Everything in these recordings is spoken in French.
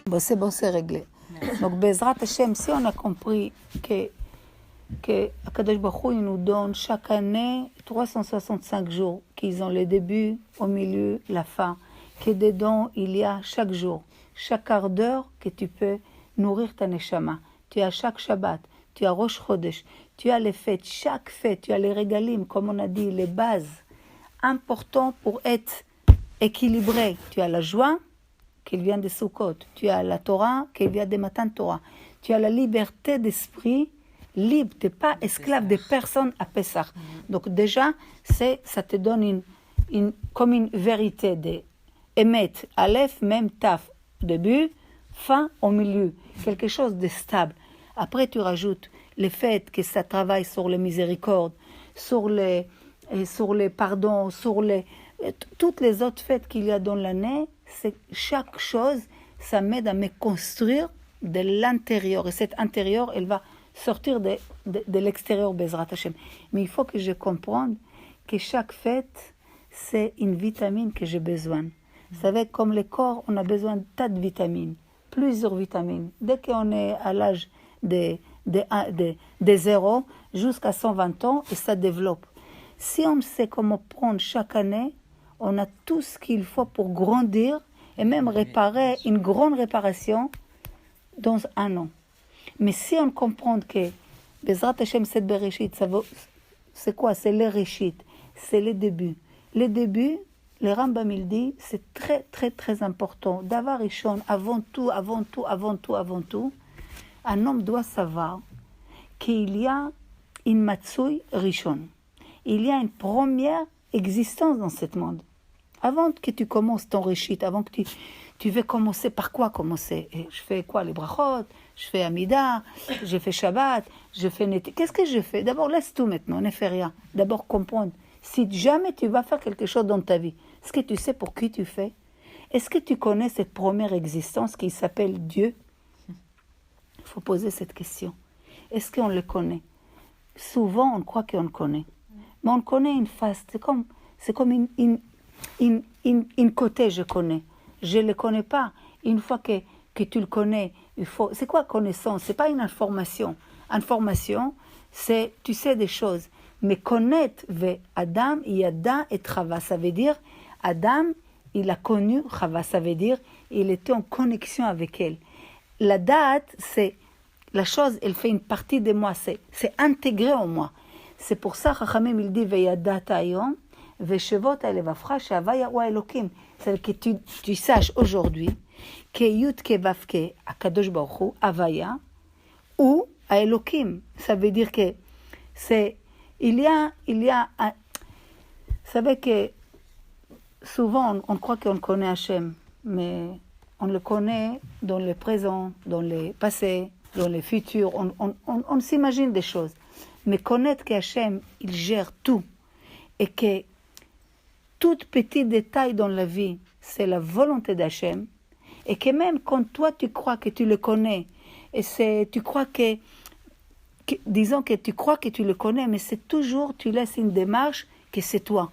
Bon, c'est réglé. Donc, Bezrat Hashem, si on a compris que Akadosh Baruch Hu, il nous donne chaque année 365 jours, qu'ils ont le début, au milieu, la fin, que dedans, il y a chaque jour, chaque quart d'heure que tu peux nourrir ta neshama. Tu as chaque Shabbat, tu as Rosh Chodesh, tu as les fêtes, chaque fête, tu as les régalim, comme on a dit, les bases importantes pour être équilibré. Tu as la joie, qui vient de Sukkot, tu as la Torah, qui vient de Matan Torah, tu as la liberté d'esprit, libre, tu n'es pas esclave de personne à Pessah. Donc déjà, ça te donne comme une vérité de Emet, Aleph, même Taf, début, fin, au milieu, quelque chose de stable. Après, tu rajoutes le fait que ça travaille sur les miséricordes, sur les pardons, sur toutes les autres fêtes qu'il y a dans l'année. C'est chaque chose, ça m'aide à me construire de l'intérieur. Et cet intérieur, elle va sortir de l'extérieur, Bezrat Hashem. Mais il faut que je comprenne que chaque fête, c'est une vitamine que j'ai besoin. Vous savez, comme le corps, on a besoin de tas de vitamines, plusieurs vitamines. Dès qu'on est à l'âge de 0 jusqu'à 120 ans, et ça développe. Si on sait comment prendre chaque année, on a tout ce qu'il faut pour grandir et même réparer une grande réparation dans un an. Mais si on comprend que Bezrat Hashem, c'est Bereshit, c'est quoi? C'est le Reshit, c'est le début. Le début, le Rambam il dit, c'est très très très important. D'avoir Rishon, avant tout, un homme doit savoir qu'il y a une Matsui Rishon. Il y a une première existence dans ce monde. Avant que tu commences ton réchit, avant que tu veux commencer, par quoi commencer? Et je fais quoi? Les brachot, je fais Amida, je fais Shabbat, je fais Nété. Qu'est-ce que je fais? D'abord, laisse tout maintenant, ne fais rien. D'abord, comprendre. Si jamais tu vas faire quelque chose dans ta vie, est-ce que tu sais pour qui tu fais? Est-ce que tu connais cette première existence qui s'appelle Dieu? Il faut poser cette question. Est-ce qu'on le connaît? Souvent, on croit qu'on le connaît. Mais on connaît une face. C'est comme une côté, je connais. Je ne le connais pas. Une fois que tu le connais, il faut... C'est quoi connaissance? Ce n'est pas une information. Information, c'est, tu sais des choses. Mais connaître, Adam, Yada et Chava, ça veut dire, Adam, il a connu Chava, ça veut dire, il était en connexion avec elle. La date, c'est, la chose, elle fait une partie de moi, c'est intégré en moi. C'est pour ça, Chachamim, il dit, Veyadata ayom, Veshevot elevafra, Shavaya ou Elokim. C'est-à-dire que tu saches aujourd'hui que Yud ke Vav ke, Akadosh Baruch Hu, Avaya, ou à Elokim. Ça veut dire que c'est, il y a, vous savez que souvent on croit qu'on connaît Hachem, mais on le connaît dans le présent, dans le passé, dans le futur. On s'imagine des choses. Mais connaître qu'Hachem, il gère tout. Et que tout petit détail dans la vie, c'est la volonté d'Hachem. Et que même quand toi, tu crois que tu le connais, et tu crois disons que tu crois que tu le connais, mais c'est toujours, tu laisses une démarche que c'est toi.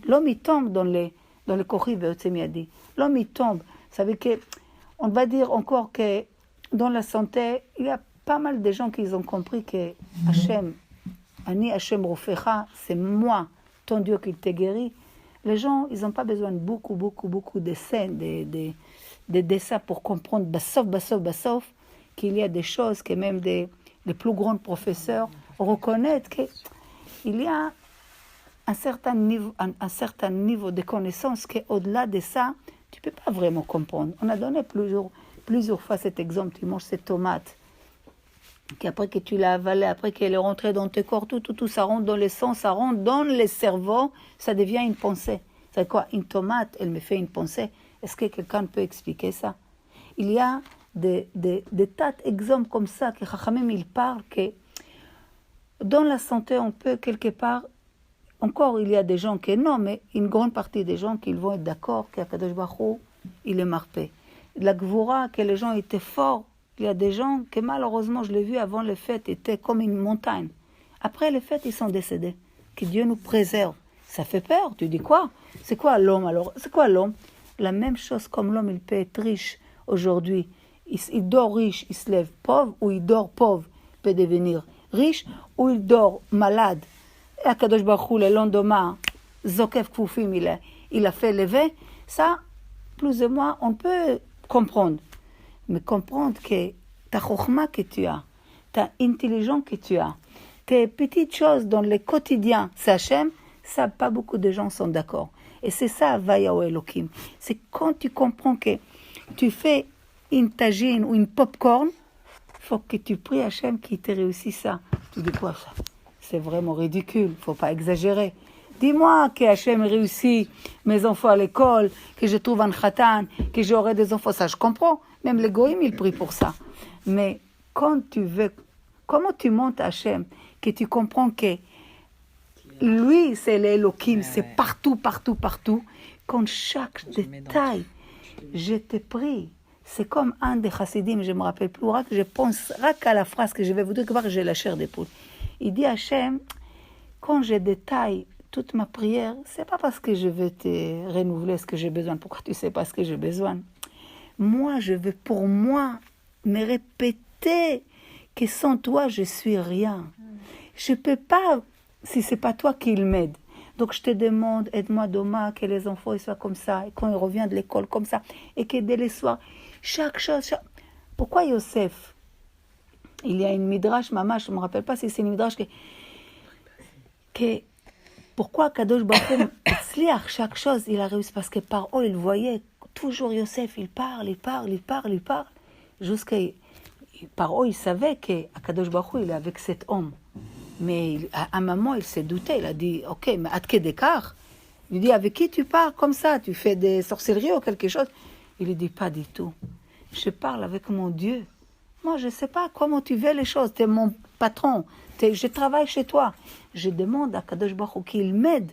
L'homme, il tombe dans le Kori Veotsemiadi. L'homme, il tombe. Ça veut dire on va dire encore que dans la santé, il y a pas mal de gens qui ont compris que Hachem, Ani Hachem Rofecha, c'est moi, ton Dieu qui te guérit. Les gens, ils n'ont pas besoin de beaucoup de scènes, de dessins pour comprendre, bassof, qu'il y a des choses que même les plus grands professeurs reconnaissent qu'il y a un certain niveau de connaissance qu'au-delà de ça, tu ne peux pas vraiment comprendre. On a donné plusieurs fois cet exemple, tu manges cette tomate, qu'après que tu l'as avalée, après qu'elle est rentrée dans tes corps, tout, ça rentre dans les sens, ça rentre dans le cerveau, ça devient une pensée. C'est quoi? Une tomate, elle me fait une pensée. Est-ce que quelqu'un peut expliquer ça? Il y a des tas d'exemples comme ça que Chachamim, il parle que dans la santé, on peut quelque part, encore il y a des gens qui non, mais une grande partie des gens qui vont être d'accord qu'Akadosh Baruch Hu, il est marpé. La Gvura, que les gens étaient forts, il y a des gens que malheureusement, je l'ai vu avant les fêtes, étaient comme une montagne. Après les fêtes, ils sont décédés. Que Dieu nous préserve. Ça fait peur. Tu dis quoi? C'est quoi l'homme alors? C'est quoi l'homme? La même chose comme l'homme, il peut être riche aujourd'hui il dort riche, il se lève pauvre, ou il dort pauvre, il peut devenir riche, ou il dort malade. Et Akadosh Baruch Hu, le lendemain, Zokef Kfoufim, il a fait lever. Ça, plus ou moins, on peut comprendre. Mais comprendre que ta chokhma que tu as, ta intelligence que tu as, tes petites choses dans le quotidien, c'est Hachem, ça, pas beaucoup de gens sont d'accord. Et c'est ça, Havaya ou Elohim. C'est quand tu comprends que tu fais une tagine ou une popcorn, il faut que tu pries Hachem qui te réussit ça. Tu dis quoi ça? C'est vraiment ridicule, il ne faut pas exagérer. Dis-moi que Hachem réussit mes enfants à l'école, que je trouve un khatan, que j'aurai des enfants, ça je comprends. Même les goïms, ils prient pour ça. Mais quand tu veux, comment tu montes Hachem, que tu comprends que lui, c'est l'Elohim, c'est partout, partout, partout. Quand chaque détail, je te prie. C'est comme un des chassidim, je ne me rappelle plus, je pense à la phrase que je vais vous dire, que j'ai la chair d'épaule. Il dit Hachem, quand je détaille toute ma prière, c'est pas parce que je veux te renouveler ce que j'ai besoin. Pourquoi tu sais pas ce que j'ai besoin? Moi, je veux pour moi me répéter que sans toi, je suis rien. Je peux pas, si c'est pas toi qui m'aide. Donc je te demande, aide-moi demain, que les enfants ils soient comme ça, et quand ils reviennent de l'école comme ça, et que dès les soirs, chaque chose... Pourquoi Yosef? Il y a une midrash, maman, je ne me rappelle pas si c'est une midrash que pourquoi Kadosh Baruch Hu, chaque chose, il a réussi, parce que par eux, il voyait toujours Yosef, il parle, jusqu'à par eux, il savait que Kadosh Baruch Hu, il est avec cet homme. Mais à un moment, il s'est douté, il a dit, ok, mais à quel écart? Il dit, avec qui tu parles comme ça? Tu fais des sorcelleries ou quelque chose? Il lui dit, pas du tout. Je parle avec mon Dieu. Moi, je ne sais pas comment tu veux les choses. Tu es mon patron. Je travaille chez toi. Je demande à Kadosh Baruch Hu qu'il m'aide.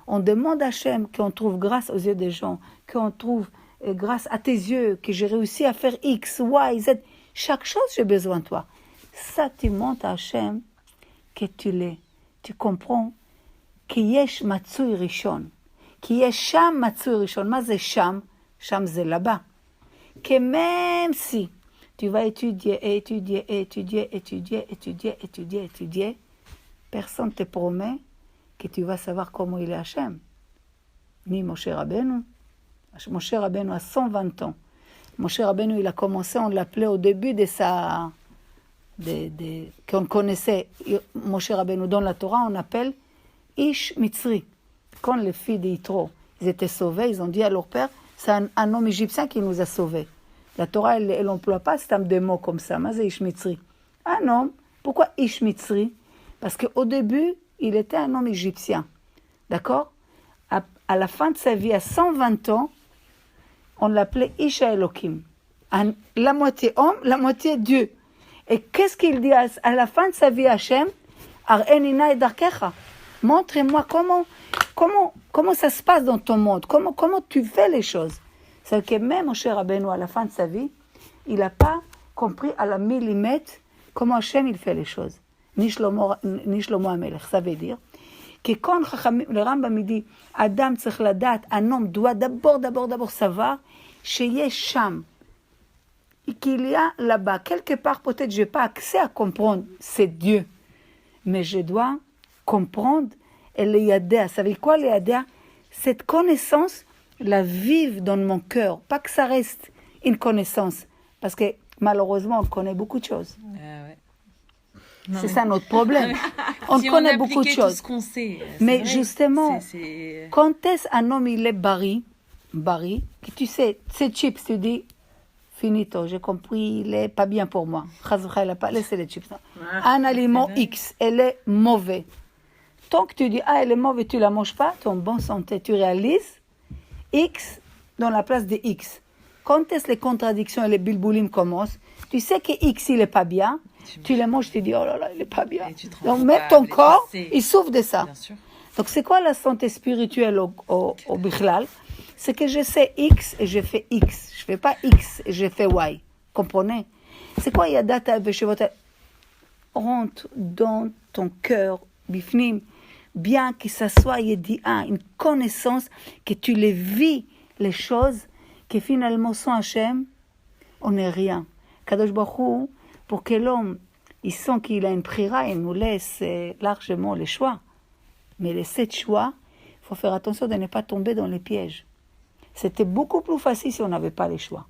On demande à Hachem qu'on trouve grâce aux yeux des gens, qu'on trouve grâce à tes yeux, que j'ai réussi à faire X, Y, Z. Chaque chose, j'ai besoin de toi. Ça, tu montes à Hachem que tu l'es. Tu comprends qu'il y a Matsui Rishon. Qu'il y a Sham Matsui Rishon. Mais c'est Sham. Sham, c'est là-bas. Que même si tu vas étudier, personne ne te promet que tu vas savoir comment il est Hachem. Ni Moshe Rabbeinu. Moshe Rabbeinu a 120 ans. Moshe Rabbeinu, il a commencé, on l'appelait au début de sa... qu'on connaissait Moshe Rabbeinu dans la Torah, on appelle Ish Mitzri. Quand les filles d'Yitro, ils étaient sauvés, ils ont dit à leur père, c'est un homme égyptien qui nous a sauvés. La Torah, elle n'emploie pas des mots comme ça. Mais c'est Ish Mitzri. Un homme. Pourquoi Ish Mitzri? Parce qu'au début, il était un homme égyptien. D'accord? À la fin de sa vie, à 120 ans, on l'appelait Ish Elohim. La moitié homme, la moitié Dieu. Et qu'est-ce qu'il dit à la fin de sa vie à Hachem? Ar'enina et darkecha. Montre-moi comment ça se passe dans ton monde. Comment tu fais les choses. C'est que même Moshe Rabbeinu, à la fin de sa vie, il n'a pas compris à la millimètre comment Hachem il fait les choses. Ni Shlomo HaMelech. Ça veut dire que quand le Rambam dit Adam tzarich ladat, un homme doit d'abord savoir qu'il Sham, qu'il y a là-bas, quelque part, peut-être je n'ai pas accès à comprendre, c'est Dieu. Mais je dois comprendre et le yadea. Ça veut dire quoi le yadea? Cette connaissance, la vivre dans mon cœur. Pas que ça reste une connaissance. Parce que malheureusement, on connaît beaucoup de choses. Ouais. C'est ça notre problème. On si connaît beaucoup de choses. Tout ce qu'on sait, mais vrai, justement, quand est-ce un homme il est baril, que tu sais, ces chips, tu dis, finito, j'ai compris, il n'est pas bien pour moi. Il n'a pas laissé les chips. Un aliment X, elle est mauvais. Tant que tu dis, elle est mauvaise, tu ne la manges pas, tu es en bonne santé. Tu réalises X dans la place de X. Quand est-ce les contradictions et les bilboulim commencent, tu sais que X, il n'est pas bien, tu les manges, tu dis, oh là là, il n'est pas bien. Donc même ton corps, il souffre de ça. Donc c'est quoi la santé spirituelle au Bichlal? C'est que je sais X et je fais X. Je ne fais pas X et je fais Y. Comprenez? C'est quoi Yadata Veshevot? Rentre dans ton cœur, Bifnim, bien que ça soit une connaissance, que tu les vis, les choses, que finalement sans Hachem, on n'est rien. Kadosh Baruch Hu, pour que l'homme, il sent qu'il a une prière, il nous laisse largement les choix. Mais les 7 choix, il faut faire attention de ne pas tomber dans les pièges. C'était beaucoup plus facile si on n'avait pas les choix.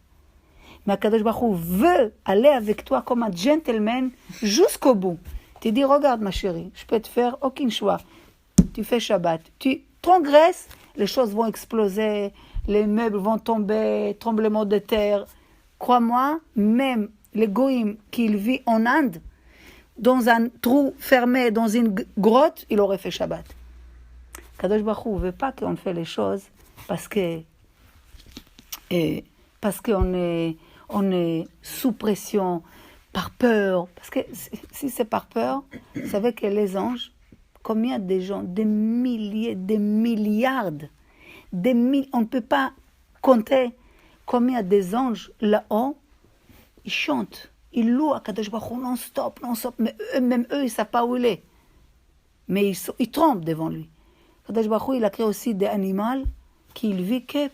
Mais Kadosh Baruch Hu veut aller avec toi comme un gentleman jusqu'au bout. Tu dis, regarde ma chérie, je peux te faire aucun choix. Tu fais Shabbat. Tu transgresses, les choses vont exploser, les meubles vont tomber, tremblement de terre. Crois-moi, même les goïms qui vivent en Inde, dans un trou fermé, dans une grotte, il aurait fait Shabbat. Kadosh Baruch Hu ne veut pas qu'on fait les choses parce qu'on est sous pression, par peur. Parce que si c'est par peur, vous savez que les anges, combien de gens, des milliers, des milliards, on ne peut pas compter combien des anges là-haut, ils chantent, ils louent à Kadosh Baruch Hu non-stop, mais même eux, ils ne savent pas où il est. Mais ils tremblent devant lui. Kadosh Baruch Hu, il a créé aussi des animaux qui vivent que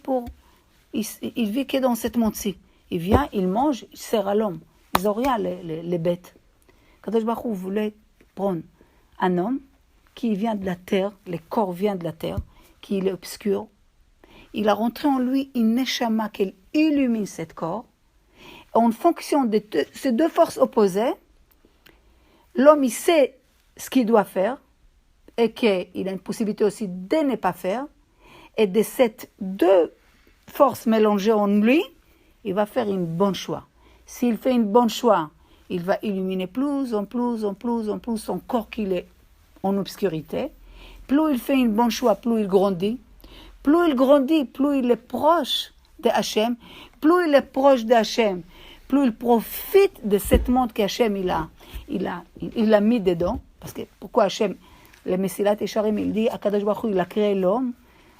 dans cette monde-ci. Il vient, il mange, il sert à l'homme. Ils n'ont rien, les bêtes. Kadosh Baruch Hu voulait prendre un homme qui vient de la terre, le corps vient de la terre, qui est obscur. Il a rentré en lui une neshama qui illumine ce corps. En fonction de ces deux forces opposées, l'homme, il sait ce qu'il doit faire et qu'il a une possibilité aussi de ne pas faire. Et de ces deux forces mélangées en lui, il va faire une bonne choix. S'il fait une bonne choix, il va illuminer plus en plus son corps qu'il est en obscurité. Plus il fait une bonne choix, plus il grandit. Plus il grandit, plus il est proche de Hachem. Plus il est proche de Hachem, plus il profite de ce monde qu'Hachem il a mis dedans. Parce que pourquoi Hachem, le Mesilat Yesharim, il dit, Akadosh Baruch Hu, il a créé l'homme.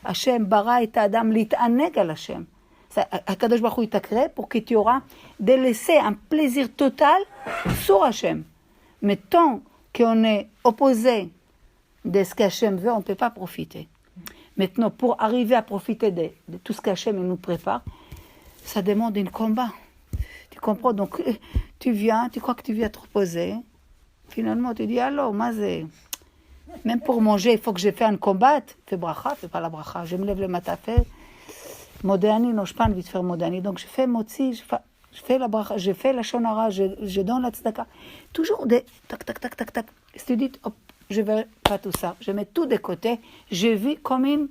Hachem bara et Adam l'it'aneg al Hachem. Akadosh Baruch Hu, il t'a créé pour que tu auras de laisser un plaisir total sur Hachem. Mais tant qu'on est opposé de ce qu'Hachem veut, on ne peut pas profiter. Maintenant, pour arriver à profiter de tout ce qu'Hachem nous prépare, ça demande un combat. Tu comprends? Donc, tu viens, tu crois que tu viens te reposer. Finalement, tu dis, alors, même pour manger, il faut que je fasse un combat. Fais bracha, fais pas la bracha. Je me lève le matin, fais modéani, non, je n'ai pas envie de faire modéani. Donc, je fais motzi, je fais la bracha, je fais la shonara, je donne la tzedaka. Toujours des tac, tac, tac, tac, tac. Si tu dis, hop, je ne vais pas tout ça. Je mets tout de côté. Je vis comme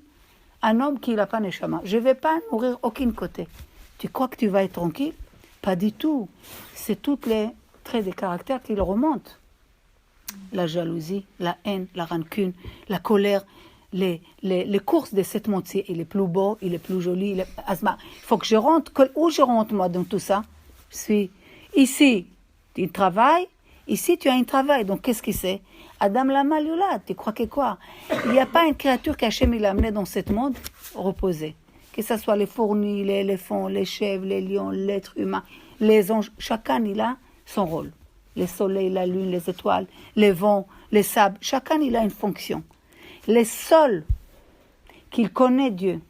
un homme qui n'a pas neshama. Je ne vais pas nourrir aucun côté. Tu crois que tu vas être tranquille? Pas du tout. C'est tous les traits de caractère qui le remontent. La jalousie, la haine, la rancune, la colère, les courses de cette monde-ci. Il est plus beau, il est plus joli. Il faut que je rentre. Où je rentre, moi, dans tout ça? Je suis ici, tu travailles. Ici, tu as un travail. Donc, qu'est-ce que c'est? Adam Lama Yulad, tu crois que quoi? Il n'y a pas une créature qu'Hachem il a amenée dans ce monde reposée. Que ce soit les fourmis, les éléphants, les chèvres, les lions, l'être humain, les anges. Chacun, il a son rôle. Le soleil, la lune, les étoiles, les vents, les sables. Chacun, il a une fonction. Les seuls qu'il connaît Dieu,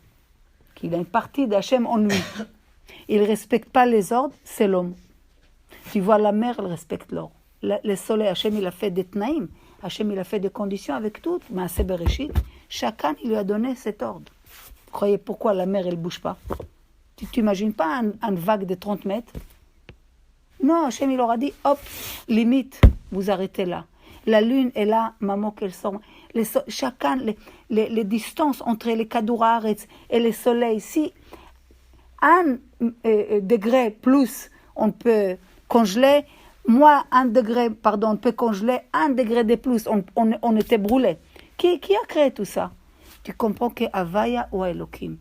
qu'il a une partie d'Hachem en lui, il ne respecte pas les ordres, c'est l'homme. Tu vois, la mer, elle respecte l'ordre. Le soleil, Hachem, il a fait des tnaïm. Hachem, il a fait des conditions avec tout. Mais à Bereshit, chacun, il lui a donné cet ordre. Vous croyez pourquoi la mer, elle ne bouge pas? Tu n'imagines pas une vague de 30 mètres? Non, Hachem, il leur a dit, hop, limite, vous arrêtez là. La lune est là, maman, qu'elle sort. Chacun, les distances entre les Kaduraretz et le soleil, si 1 degré plus, on peut congeler, moins 1 degré, on peut congeler, 1 degré de plus, on était brûlé. Qui a créé tout ça? Tu comprends que Havaya ou Elohim,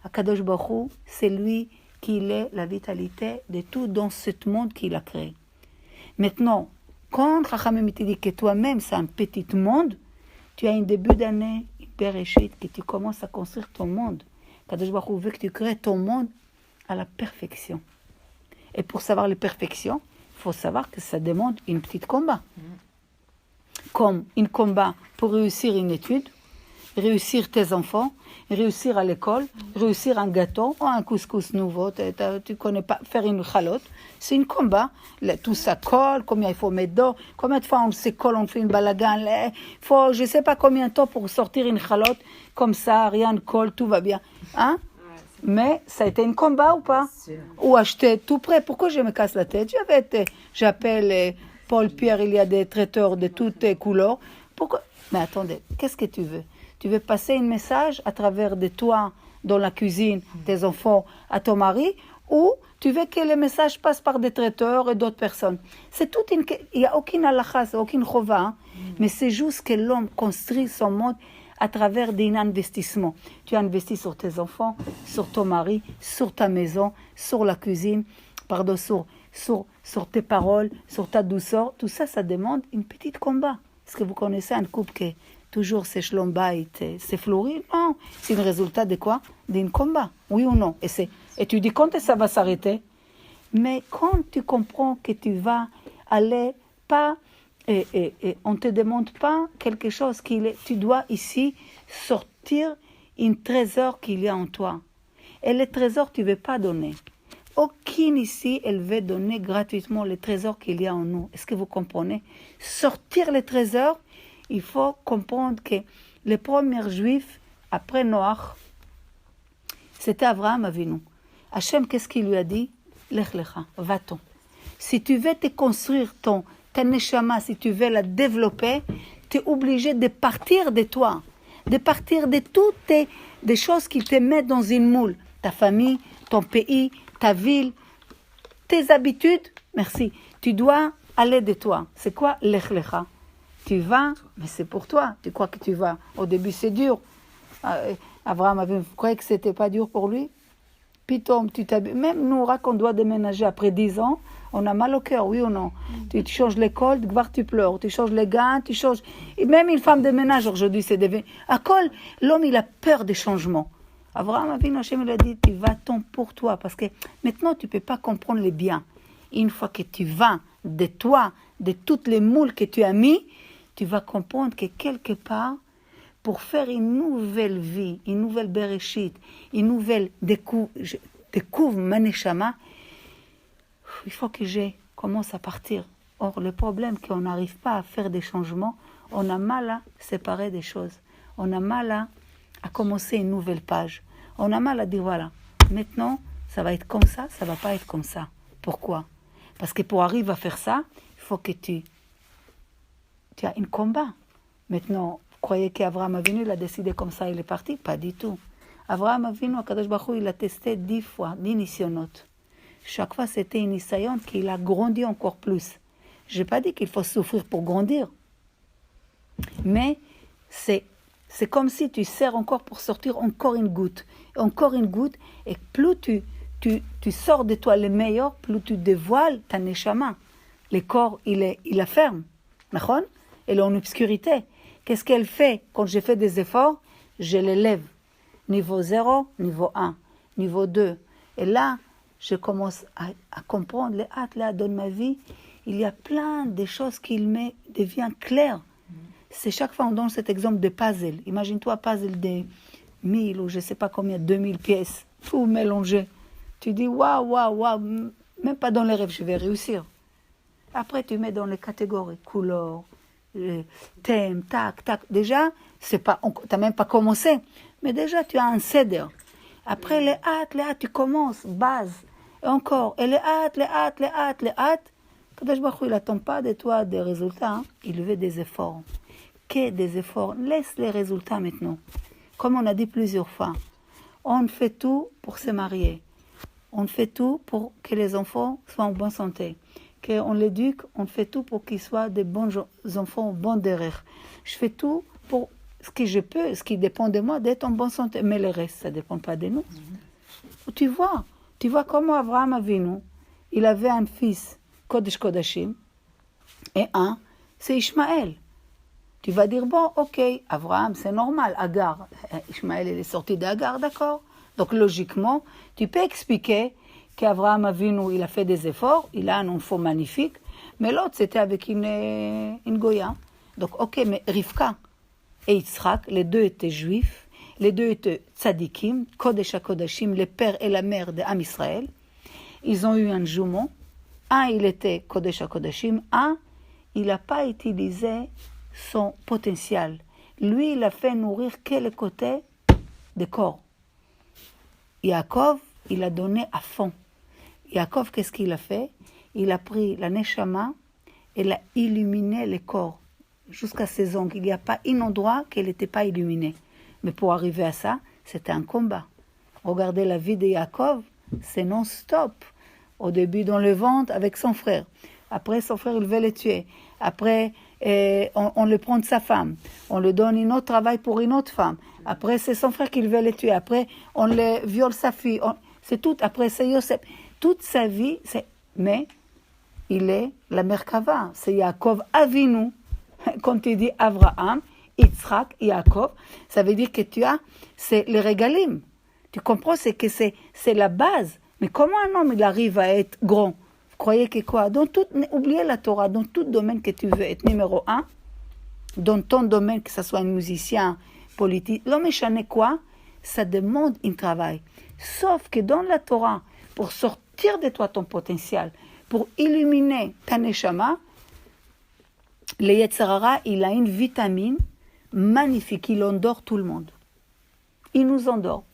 Akadosh Baruch Hu, c'est lui qui est la vitalité de tout dans ce monde qu'il a créé. Maintenant, quand Chachamim te dit que toi-même c'est un petit monde, tu as un début d'année, une Bereshit, que tu commences à construire ton monde. Akadosh Baruch Hu veut que tu crées ton monde à la perfection. Et pour savoir la perfection, il faut savoir que ça demande un petit combat. Comme un combat pour réussir une étude, réussir tes enfants, réussir à l'école, réussir un gâteau ou un couscous nouveau. Tu connais pas faire une chalote. C'est un combat. Tout ça colle, combien il faut mettre d'eau, combien de fois on se colle, on fait une balagan. Il faut, je sais pas combien de temps pour sortir une chalote comme ça, rien ne colle, tout va bien. Hein? Mais ça a été un combat ou pas? Ou acheter tout prêt. Pourquoi je me casse la tête? J'appelle Paul Pierre, il y a des traiteurs de toutes couleurs. Pourquoi? Mais attendez, qu'est-ce que tu veux? Tu veux passer un message à travers de toi, dans la cuisine, tes enfants, à ton mari, ou tu veux que le message passe par des traiteurs et d'autres personnes? C'est toute une... Il n'y a aucune halakha, aucune chova, hein? Mais c'est juste que l'homme construit son monde à travers d'un investissement. Tu investis sur tes enfants, sur ton mari, sur ta maison, sur la cuisine, pardon, sur tes paroles, sur ta douceur. Tout ça, ça demande une petite combat. Est-ce que vous connaissez un couple qui toujours c'est shalom bayit, c'est fleuri? Non, c'est le résultat de quoi? D'un combat, oui ou non? Et tu dis quand ça va s'arrêter? Mais quand tu comprends que tu vas aller pas... Et on ne te demande pas quelque chose tu dois ici sortir un trésor qu'il y a en toi. Et le trésor, tu ne veux pas donner. Aucune ici, elle veut donner gratuitement le trésor qu'il y a en nous. Est-ce que vous comprenez? Sortir le trésor, il faut comprendre que les premiers juifs, après Noach, c'était Abraham Avinu. Hachem, qu'est-ce qu'il lui a dit? Lech lecha, va-t'en. Si tu veux te construire ta neshama, si tu veux la développer, tu es obligé de partir de toi, de partir de toutes des choses qui te mettent dans une moule. Ta famille, ton pays, ta ville, tes habitudes. Merci. Tu dois aller de toi. C'est quoi lech lecha? Tu vas, mais c'est pour toi. Tu crois que tu vas. Au début, c'est dur. Abraham avait croyé que c'était pas dur pour lui. Pitom, tu t'habilles. Même nous, qu'on doit déménager après 10 ans, on a mal au cœur, oui ou non? Tu changes l'école, tu pleures. Tu changes les gants, tu changes... Et même une femme de ménage, aujourd'hui, c'est devenu... À col, l'homme, il a peur des changements. Abraham Avinu, Hachem, il a dit, tu vas-t'en pour toi. Parce que maintenant, tu ne peux pas comprendre les biens. Une fois que tu vas de toi, de toutes les moules que tu as mis, tu vas comprendre que quelque part, pour faire une nouvelle vie, une nouvelle Bereshit, une nouvelle découvre Maneshama, il faut que je commence à partir. Or, le problème, c'est qu'on n'arrive pas à faire des changements, on a mal à séparer des choses. On a mal à commencer une nouvelle page. On a mal à dire, voilà, maintenant, ça va être comme ça ne va pas être comme ça. Pourquoi? Parce que pour arriver à faire ça, il faut que tu as un combat. Maintenant, vous croyez qu'Abraham Avinu, il a décidé comme ça, il est parti? Pas du tout. Abraham Avinu, Akadosh Baruch Hu, il a testé 10 fois, 10 nisyonotes. Chaque fois, c'était une nisyon qu'il a grandi encore plus. Je n'ai pas dit qu'il faut souffrir pour grandir. Mais c'est comme si tu serres encore pour sortir encore une goutte. Et plus tu sors de toi le meilleur, plus tu dévoiles ta neshama. Le corps, il est ferme. D'accord? Elle est en obscurité. Qu'est-ce qu'elle fait? Quand je fais des efforts, je l'élève. Niveau 0, niveau 1, niveau 2. Et là, je commence à comprendre les hâtes là dans ma vie. Il y a plein de choses qui deviennent claires. C'est chaque fois on donne cet exemple de puzzle. Imagine-toi un puzzle de 1000 ou je ne sais pas combien, 2000 pièces, tout mélangé. Tu dis waouh, même pas dans les rêves, je vais réussir. Après, tu mets dans les catégories, couleurs, thème, tac. Déjà, tu n'as même pas commencé, mais déjà tu as un céder. Après, les hâtes, tu commences, base. Et encore, et les hâtes. Kadosh Baruch Hu, il n'attend pas de toi des résultats, hein. Il veut des efforts. Que des efforts. Laisse les résultats maintenant. Comme on a dit plusieurs fois, on fait tout pour se marier. On fait tout pour que les enfants soient en bonne santé. Qu'on l'éduque, on fait tout pour qu'ils soient des bons enfants, bons derrière. Je fais tout pour ce que je peux, ce qui dépend de moi, d'être en bonne santé. Mais le reste, ça ne dépend pas de nous. Tu vois comment Abraham Avinu, il avait un fils, Kodesh Kodashim, et c'est Ishmaël. Tu vas dire, bon, ok, Abraham, c'est normal, Agar. Ishmaël, il est sorti d'Agar, d'accord? Donc, logiquement, tu peux expliquer qu'Abraham Avinu, il a fait des efforts, il a un enfant magnifique, mais l'autre, c'était avec une Goya. Donc, ok, mais Rivka, et Yitzhak, les deux étaient juifs, les deux étaient tzadikim, Kodesh HaKodashim, le père et la mère de Am Israël. Ils ont eu un jumeau. Un, il était Kodesh HaKodashim. Un, il n'a pas utilisé son potentiel. Lui, il a fait nourrir que le côté du corps. Yaakov, il a donné à fond. Yaakov, qu'est-ce qu'il a fait? Il a pris la neshama et l'a illuminé le corps. Jusqu'à ses ongles. Il n'y a pas un endroit qu'elle n'était pas illuminée. Mais pour arriver à ça, c'était un combat. Regardez la vie de Yaakov, c'est non-stop. Au début, dans le ventre, avec son frère. Après, son frère, il veut le tuer. Après, on le prend de sa femme. On lui donne un autre travail pour une autre femme. Après, c'est son frère qui veut le tuer. Après, on le viole sa fille. C'est tout. Après, c'est Yosef. Toute sa vie, c'est... Mais il est la Merkava. C'est Yaakov Avinu. Quand tu dis Abraham, Yitzhak, Yaakov, ça veut dire que tu as... C'est les régalim. Tu comprends? C'est que c'est la base. Mais comment un homme il arrive à être grand? Vous croyez que quoi? Oubliez la Torah, dans tout domaine que tu veux être numéro 1, dans ton domaine, que ce soit un musicien, politique, l'homme échané quoi? Ça demande un travail. Sauf que dans la Torah, pour sortir de toi ton potentiel, pour illuminer ta neshama, le Yetzer Hara, il a une vitamine magnifique, il endort tout le monde. Il nous endort.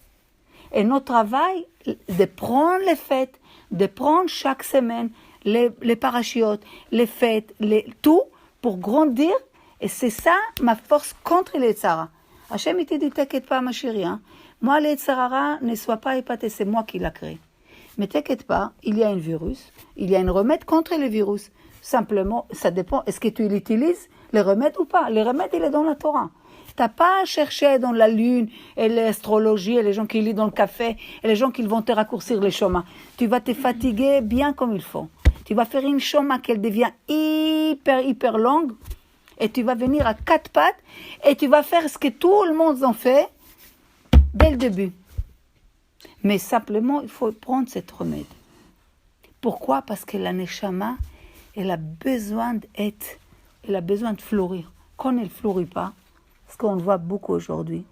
Et notre travail, de prendre les fêtes, de prendre chaque semaine les parachutes, les fêtes, tout, pour grandir. Et c'est ça ma force contre les Yetzer Hara. Hachem, il te dit, t'inquiète pas, ma chérie. Hein. Moi, les Yetzer Hara, ne sois pas épaté, c'est moi qui l'ai créé. Mais t'inquiète pas, il y a un virus, il y a un remède contre le virus. Simplement, ça dépend, est-ce que tu l'utilises, le remède ou pas? Le remède, il est dans la Torah. Tu n'as pas à chercher dans la lune et l'astrologie et les gens qui lisent dans le café et les gens qui vont te raccourcir les chemins. Tu vas te fatiguer bien comme il faut. Tu vas faire une chemin qu'elle devient hyper longue et tu vas venir à 4 pattes et tu vas faire ce que tout le monde en fait dès le début. Mais simplement, il faut prendre cette remède. Pourquoi? Parce que la neshama, elle a besoin de fleurir. Quand elle ne fleurit pas, ce qu'on voit beaucoup aujourd'hui,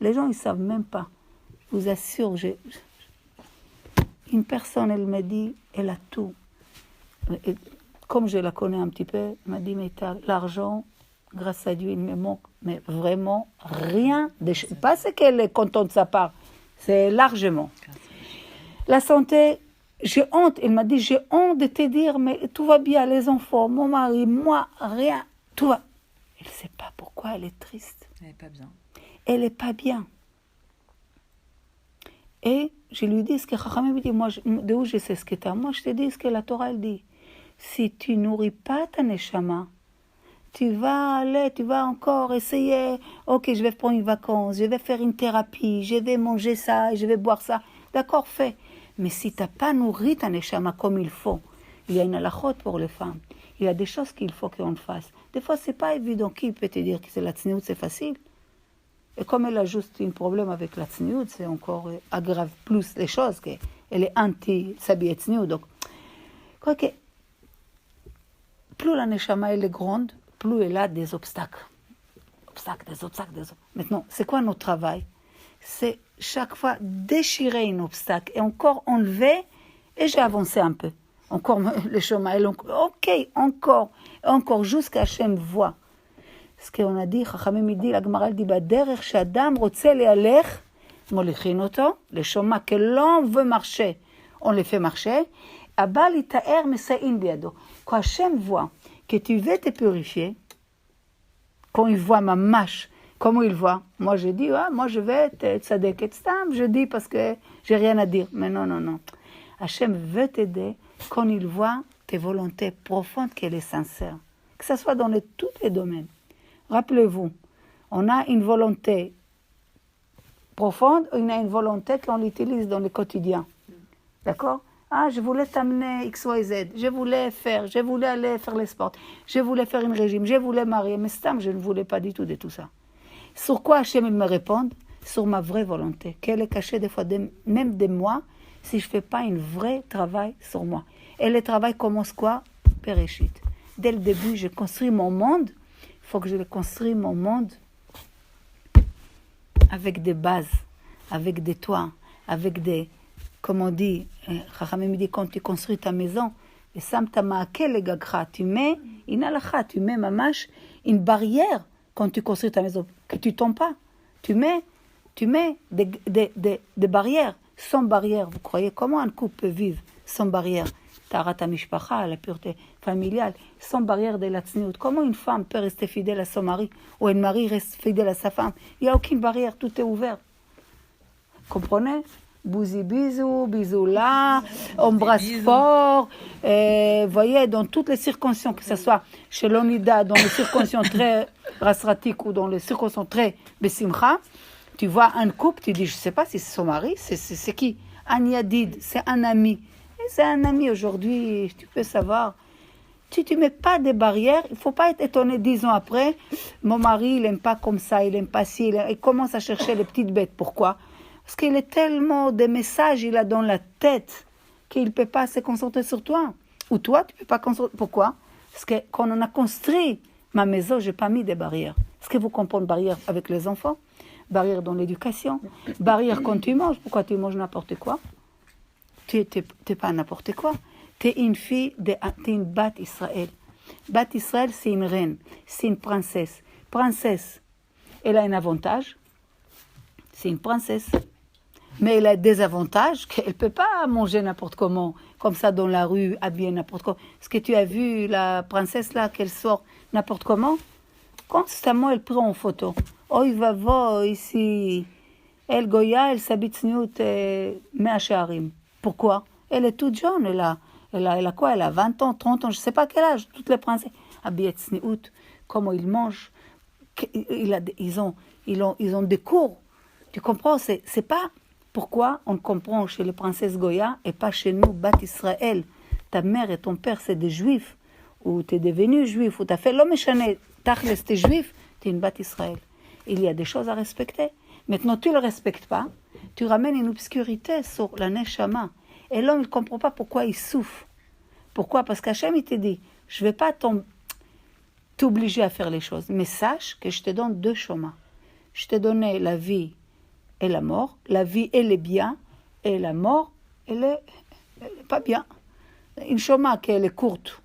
les gens, ils ne savent même pas. Je vous assure, une personne, elle m'a dit, elle a tout. Et comme je la connais un petit peu, elle m'a dit, mais t'as l'argent, grâce à Dieu, il me manque, mais vraiment rien. Pas ce qu'elle est contente de sa part, c'est largement. La santé, j'ai honte. Elle m'a dit, j'ai honte de te dire, mais tout va bien, les enfants, mon mari, moi, rien, tout va. Elle ne sait pas pourquoi elle est triste. Elle n'est pas bien. Elle n'est pas bien. Et je lui dis ce que Chachamim me dit, moi, de où je sais ce que tu as? Moi, je te dis ce que la Torah, elle dit. Si tu nourris pas ta neshama, tu vas encore essayer, ok, je vais prendre une vacance, je vais faire une thérapie, je vais manger ça, je vais boire ça. D'accord, fais. Mais si tu n'as pas nourri ta neshama comme il faut, il y a une halachot pour les femmes. Il y a des choses qu'il faut qu'on fasse. Des fois, ce n'est pas évident. Qui peut te dire que c'est la tsniout, c'est facile? Et comme elle a juste un problème avec la tsniout, c'est encore aggrave plus les choses. Elle est anti-sabi tsniout. Donc, quoi que, plus la neshama elle est grande, plus elle a des obstacles. Des obstacles. Maintenant, c'est quoi notre travail? C'est chaque fois déchirer un obstacle et encore enlever, et j'ai avancé un peu. Encore le chemin, ok, encore, jusqu'à Hachem voit. Ce qu'on a dit, Chachamim dit, la Gemara dit, Baderech sh'adam rotze lehalech, molichin oto, le chemin que l'on veut marcher, on le fait marcher, abal itaer mesaïn biado. Quand Hachem voit que tu veux te purifier, quand il voit ma mâche, comment il voit? Moi je dis, moi je vais être tzadek et stam, je dis parce que j'ai rien à dire. Mais non. Hachem veut t'aider quand il voit tes volontés profondes, qu'elle est sincère. Que ce soit dans tous les domaines. Rappelez-vous, on a une volonté profonde, on a une volonté qu'on l'utilise dans le quotidien. D'accord? Je voulais t'amener X, Y, Z. Je voulais aller faire les sports. Je voulais faire un régime. Je voulais marier. Mais je ne voulais pas du tout de tout ça. Sur quoi Hachem me répond? Sur ma vraie volonté. Qu'elle est cachée des fois, même de moi, si je ne fais pas un vrai travail sur moi. Et le travail commence quoi? Bereshit. Dès le début, je construis mon monde. Il faut que je construise mon monde avec des bases, avec des toits, avec des... Comme on dit, Chachamim dit, quand tu construis ta maison, et samta ma'akel legagra, tu mets une halakha, tu mets mamash une barrière quand tu construis ta maison, que tu tombes pas. Tu mets des barrières. Sans barrière, vous croyez comment un couple peut vivre sans barrière? Tarat mishpacha, la pureté familiale, sans barrière de la tzniut. Comment une femme peut rester fidèle à son mari ou un mari reste fidèle à sa femme? Il n'y a aucune barrière, tout est ouvert. Comprenez? Bouzi bisou, bisou là, embrasse fort. Voyez, dans toutes les circonstances, que ce soit chez l'Onida, dans les circonstances très rasratiques ou dans les circonstances très besimcha, tu vois un couple, tu dis, je ne sais pas si c'est son mari, c'est qui? Un yadid, c'est un ami. Et c'est un ami aujourd'hui, tu peux savoir. Si tu ne mets pas de barrières, il ne faut pas être étonné 10 ans après. Mon mari, il n'aime pas comme ça, il n'aime pas ci. Il commence à chercher les petites bêtes. Pourquoi? Parce qu'il est tellement de messages, il a dans la tête, qu'il ne peut pas se concentrer sur toi. Ou toi, tu ne peux pas concentrer. Pourquoi? Parce que quand on a construit ma maison, je n'ai pas mis de barrières. Est-ce que vous comprenez barrières avec les enfants? Barrières dans l'éducation? Barrières quand tu manges? Pourquoi tu manges n'importe quoi? Tu n'es pas n'importe quoi. Tu es une fille, tu es une Bat Israël. Bat Israël, c'est une reine, c'est une princesse. Princesse, elle a un avantage, c'est une princesse. Mais elle a des avantages qu'elle ne peut pas manger n'importe comment, comme ça dans la rue, habillée n'importe comment. Est-ce que tu as vu la princesse là, qu'elle sort n'importe comment? Constamment, elle prend en photo. Oh, il va voir ici. Elle, Goya, elle s'habille tzniout Mea Shearim. Pourquoi? Elle est toute jeune, elle a quoi? Elle a 20 ans, 30 ans, je ne sais pas quel âge, toutes les princesses. Habillées tzniout, comment ils mangent. Ils ont des cours. Tu comprends? C'est pas... Pourquoi on comprend chez les princesses Goya et pas chez nous, Bat Israël? Ta mère et ton père, c'est des juifs, ou tu es devenu juif, ou tu as fait l'homme échané, t'es juif, tu es une Bat Israël. Il y a des choses à respecter. Maintenant, tu ne le respectes pas, tu ramènes une obscurité sur la neshama. Et l'homme, il ne comprend pas pourquoi il souffre. Pourquoi? Parce qu'Hachem, il te dit, je ne vais pas t'obliger à faire les choses, mais sache que je te donne 2 chemins. Je t'ai donné la vie et la mort. La vie, elle est bien, et la mort, elle est pas bien. Une choma qui est courte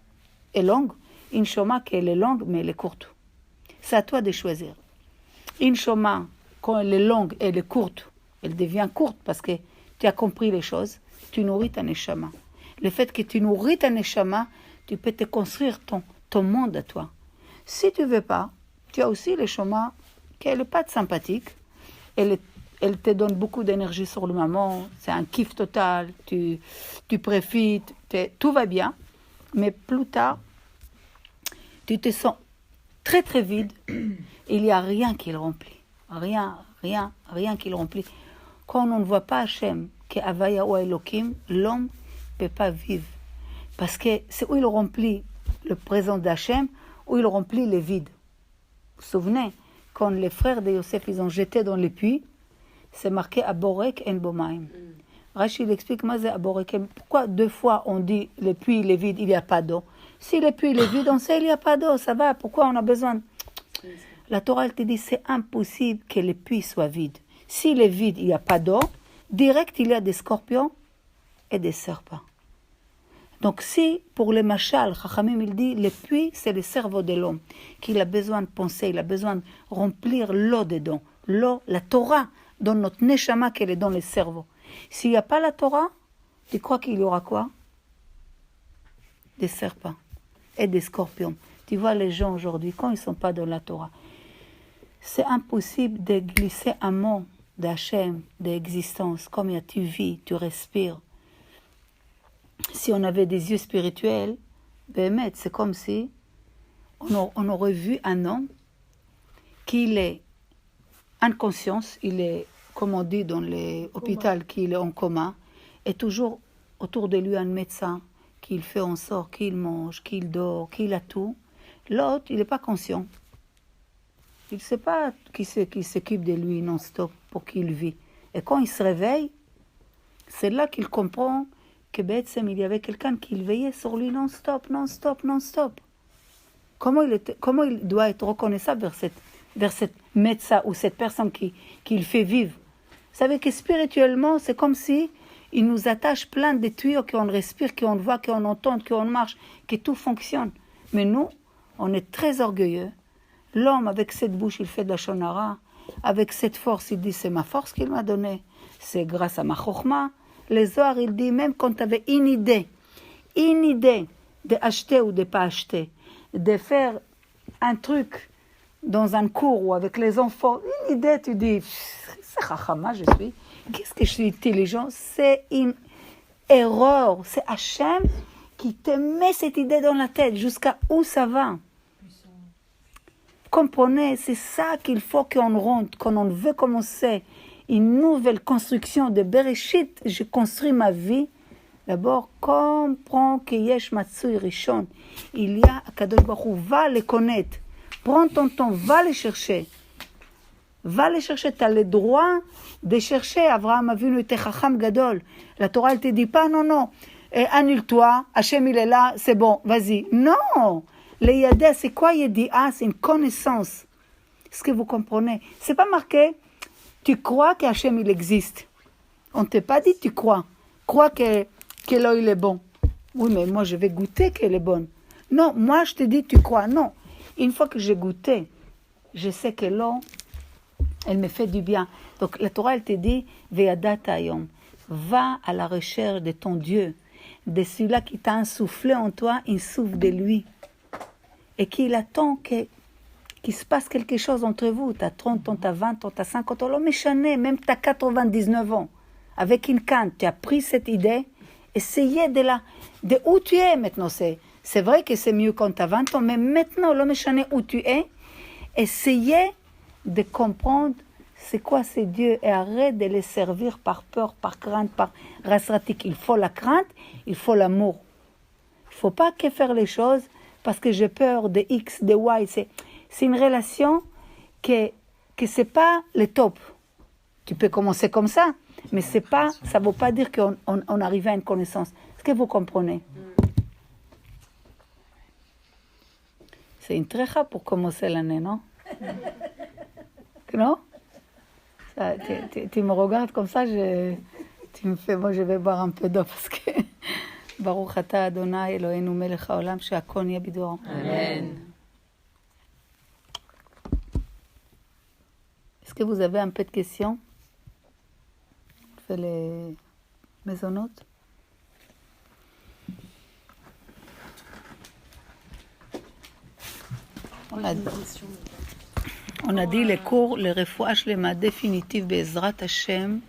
et longue, une choma qui est longue, mais elle est courte. C'est à toi de choisir. Une choma, quand elle est longue et elle est courte, elle devient courte parce que tu as compris les choses, tu nourris ta neshama. Le fait que tu nourris ta neshama, tu peux te construire ton monde à toi. Si tu ne veux pas, tu as aussi les chomas qui n'est pas sympathique, elle te donne beaucoup d'énergie sur le moment, c'est un kiff total, tu profites, tout va bien, mais plus tard, tu te sens très très vide, il n'y a rien qui le remplit, rien qui le remplit. Quand on ne voit pas Hachem, que Havaya ou Elohim, l'homme ne peut pas vivre, parce que c'est où il remplit le présent d'Hachem, où il remplit les vides. Vous vous souvenez, quand les frères de Yosef, ils ont jeté dans les puits, c'est marqué Aborek en Bomaim. Rashi il explique Aborek. Pourquoi 2 fois on dit le puits il est vide, il n'y a pas d'eau? Si le puits il est vide, on sait il n'y a pas d'eau, ça va, pourquoi on a besoin? La Torah elle te dit c'est impossible que le puits soit vide. S'il est vide, il n'y a pas d'eau, direct il y a des scorpions et des serpents. Donc si pour les machal, Chachamim il dit le puits c'est le cerveau de l'homme, qu'il a besoin de penser, il a besoin de remplir l'eau dedans. L'eau, la Torah, dans notre neshama qu'elle est dans le cerveau. S'il n'y a pas la Torah, tu crois qu'il y aura quoi? Des serpents et des scorpions. Tu vois les gens aujourd'hui, quand ils ne sont pas dans la Torah, c'est impossible de glisser un mot d'Hachem, d'existence, comme tu vis, tu respires. Si on avait des yeux spirituels, ben, c'est comme si on aurait vu un homme qui est en conscience, il est, comme on dit dans les hôpitaux, qu'il est en coma, et toujours autour de lui un médecin, qu'il fait en sorte qu'il mange, qu'il dort, qu'il a tout. L'autre, il n'est pas conscient. Il ne sait pas qui s'occupe de lui non-stop pour qu'il vit. Et quand il se réveille, c'est là qu'il comprend que il y avait quelqu'un qui veillait sur lui non-stop. Comment il doit être reconnaissable vers médecin ou cette personne qui le fait vivre. Vous savez que spirituellement, c'est comme si il nous attache plein de tuyaux qu'on respire, qu'on voit, qu'on entend, qu'on marche, que tout fonctionne. Mais nous, on est très orgueilleux. L'homme, avec cette bouche, il fait de la shonara. Avec cette force, il dit, c'est ma force qu'il m'a donnée. C'est grâce à ma chokhma. Les Zohar, il dit, même quand tu avais une idée d'acheter ou de ne pas acheter, de faire un truc dans un cours ou avec les enfants, une idée, tu dis, c'est chachama, je suis. Qu'est-ce que je suis intelligent? C'est une erreur. C'est Hachem qui te met cette idée dans la tête. Jusqu'à où ça va? Comprenez, c'est ça qu'il faut qu'on rentre, quand on veut commencer une nouvelle construction de Bereshit. Je construis ma vie. D'abord, comprends que Yesh Matsui Rishon. Il y a Akadosh Baruch Hu, va les connaître. Prends ton temps, va les chercher. Va les chercher, tu as le droit de chercher. Abraham Avinu était Chacham Gadol. La Torah, elle te dit pas, non, annule-toi, Hachem il est là, c'est bon, vas-y. Non, le Yadeh, c'est quoi Yediah? C'est une connaissance. Est-ce que vous comprenez? C'est pas marqué, tu crois que Hachem il existe. On ne t'a pas dit tu crois. Crois que l'eau il est bon. Oui, mais moi je vais goûter qu'elle est bonne. Non, moi je te dis tu crois. Non, une fois que j'ai goûté, je sais que l'eau, elle me fait du bien. Donc la Torah, elle te dit, Ve'adata ayom, va à la recherche de ton Dieu, de celui-là qui t'a insoufflé en toi, il souffle de lui. Et qu'il attend qu'il se passe quelque chose entre vous. Tu as 30 ans, tu as 20 ans, tu as 50 ans, mais chané, même tu as 99 ans. Avec une canne, tu as pris cette idée, essayez de où tu es maintenant. C'est vrai que c'est mieux quand tu as 20 ans, mais maintenant, l'homme chané où tu es, essayez de comprendre c'est quoi ces dieux et arrête de les servir par peur, par crainte, par rasratique. Il faut la crainte, il faut l'amour. Il ne faut pas que faire les choses parce que j'ai peur de X, de Y. C'est une relation que ce n'est pas le top. Tu peux commencer comme ça, mais ça ne veut pas dire qu'on arrive à une connaissance. Est-ce que vous comprenez? C'est une trécha pour commencer l'année, non? Non? Ça, tu me regardes comme ça, tu me fais, moi je vais boire un peu d'eau parce que Baruch Ata Adonai Eloheinu Melech Haolam She'akol Nהיה בדברו. Amen. Est-ce que vous avez un peu de questions? On fait les maisonnotes. On a dit les cours, les refoua shlema définitive Bezrat Hashem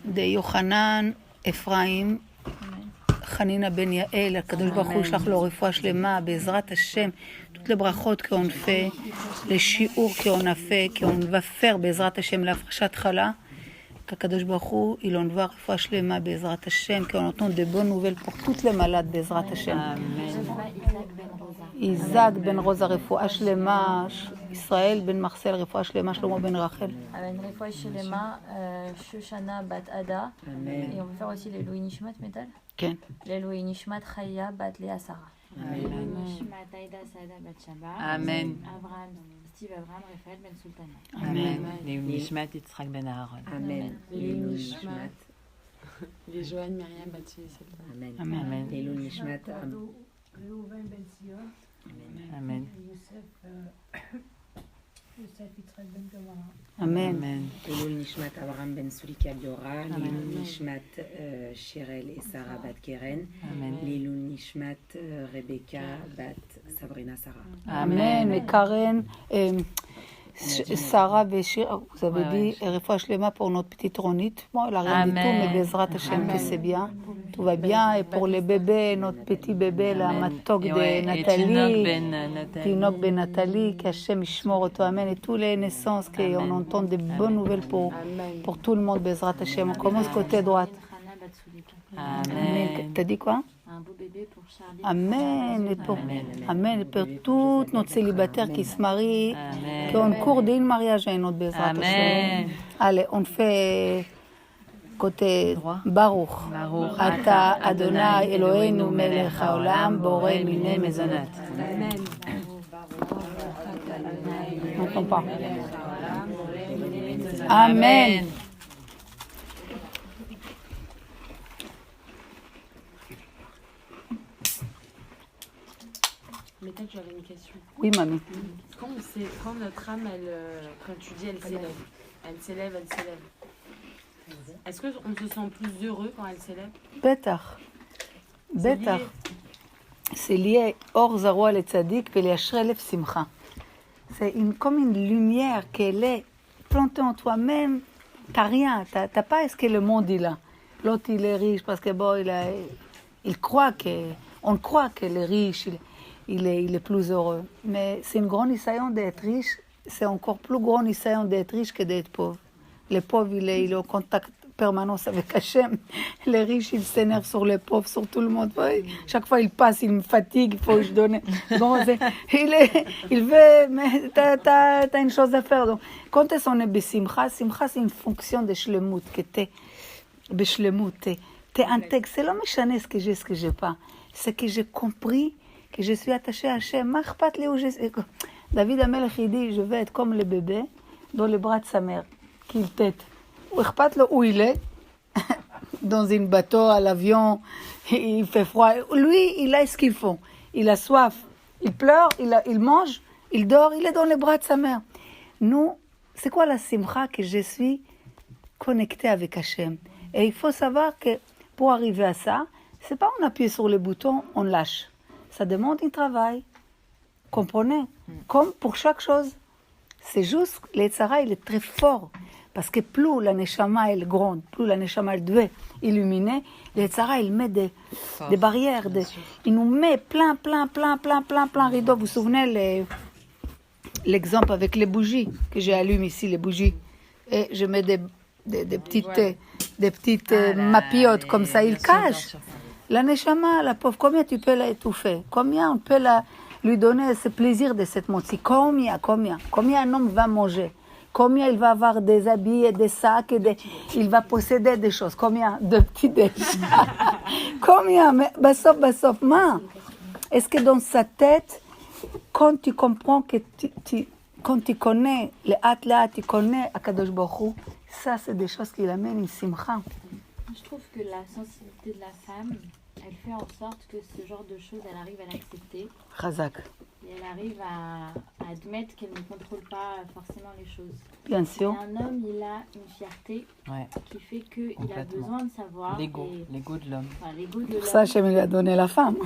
de Yochanan Ephraim Hanina Ben Yael, Akadosh Baruch Hu shlach lo refoua shlema Bezrat Hashem, toutes les brachot qu'on fait, les shiur qu'on a fait, qu'on va faire Bezrat Hashem, la frachat chala, qu'Akadosh Baruch Hu il envoie refoua shlema Bezrat Hashem, qu'on entend de bonnes nouvelles pour toutes les malades Bezrat Hashem. Isaac ben Rosa refoua shlema, Israël ben Marcel refoua shlema, Shlomo ben Rachel. Amen. Refoua shlema, Shoshana bat Ada. Et on peut faire aussi les Louis Nishmat Metal. Ken. Les Louis Nishmat Chaya bat Léa Sarah. Amen. Nishmat Aïda Saada bat Shabbat. Amen. Steve Abraham Raphaël ben Sultana. Amen. Les Nishmat Yitzhak ben Aaron. Amen. Les Nishmat. Les Joanne Myriam bat Yisraël. Amen. Amen. Les Nishmat. Reuven ben Sion. Amen. Yosef Yitzhak ben Gamara. Amen. Amen. Elul Nishmat Abraham ben Sulika Biora, Lilul Nishmat Shirel et Sarah bat Keren, Amen. Lilul Nishmat Rebecca bat Sabrina Sarah. Amen. Et Karen, Sarah Béchir, vous avez dit, refoua shlema pour notre petite Ronite. Moi, elle n'a rien du tout, mais Bezrat Hashem, que c'est bien. Tout va bien. Et pour les bébés, notre petit bébé, la matok de Nathalie, Tinok ben Nathalie, qu'Hachem Ishmor Oto, Amen. Et toutes les naissances, qu'on entend de bonnes nouvelles pour tout le monde, Bezrat Hashem. On commence côté droite. Amen. T'as dit quoi? Un beau bébé pour Charlie. Amen. Et pour tous notre célibataires qui se marient, qui ont cours d'un mariage à un autre Bezrat Hashem. Amen. Allez, on fait côté Droit. Baruch. Baruch. Ata Adonai Eloheinu Melech Haolam Borei Minei Mezonot. Amen. On n'entend pas. Amen. Mais peut-être j'avais une question. Oui, mamie. Quand notre âme, quand tu dis elle s'élève, elle s'élève, elle s'élève. Est-ce qu'on se sent plus heureux quand elle s'élève? בטח. בטח. C'est lié Or Zaroua le Tzadik et les Shrelef Simcha. C'est comme une lumière qu'elle est plantée en toi-même. T'as rien, t'as pas est-ce que le monde il a. L'autre il est riche parce que bon, il croit que, on croit qu'il est riche, il est plus heureux. Mais c'est une grande ניסיון d'être riche, c'est encore plus grand ניסיון d'être riche que d'être pauvre. Le pauvre il est en contact permanence avec Hachem. Les riches, ils s'énervent sur les pauvres, sur tout le monde. Chaque fois, il passe, il me fatigue, il faut que je donne. Bon, il veut, mais t'as une chose à faire. Donc, quand on est besimcha, simcha, c'est une fonction de shlemut, que t'es beshlemut, t'es intègre. C'est l'homme méchané ce que j'ai pas. C'est que j'ai compris que je suis attaché à Hachem. Marpat le où je suis. David Amelech, il dit, je vais être comme le bébé dans les bras de sa mère, qu'il tête. Où il est, dans une bateau, à l'avion, il fait froid. Lui, il a ce qu'il faut. Il a soif, il pleure, il mange, il dort, il est dans les bras de sa mère. Nous, c'est quoi la simcha que je suis connecté avec Hachem? Et il faut savoir que pour arriver à ça, c'est pas on appuie sur le bouton, on lâche. Ça demande un travail. Comprenez? Comme pour chaque chose. C'est juste, le tzara, il est très fort. Parce que plus la neshama est grande, plus la neshama devait illuminer, le tzara, il met des barrières. Il nous met plein rideaux. Vous vous souvenez l'exemple avec les bougies, que j'ai allumé ici, les bougies. Et je mets des petites mapiotes, comme ça, il cache. La neshama, la pauvre, combien tu peux la étouffer? Combien on peut lui donner ce plaisir de cette moitié? Combien un homme va manger? Combien il va avoir des habits et des sacs il va posséder des choses? Combien de petits déj? Combien? Mais basof, ma. Est-ce que dans sa tête, quand tu comprends que quand tu connais le Atla, tu connais Akadosh Baruch Hu, ça c'est des choses qui l'amènent une simcha. Je trouve que la sensibilité de la femme, elle fait en sorte que ce genre de choses, elle arrive à l'accepter. Chazak. Et elle arrive à admettre qu'elle ne contrôle pas forcément les choses. Bien sûr. Et un homme, il a une fierté qui fait qu'il a besoin de savoir. L'ego de l'homme. Enfin, l'ego de l'homme. Pour ça, Hachem lui a donné la femme.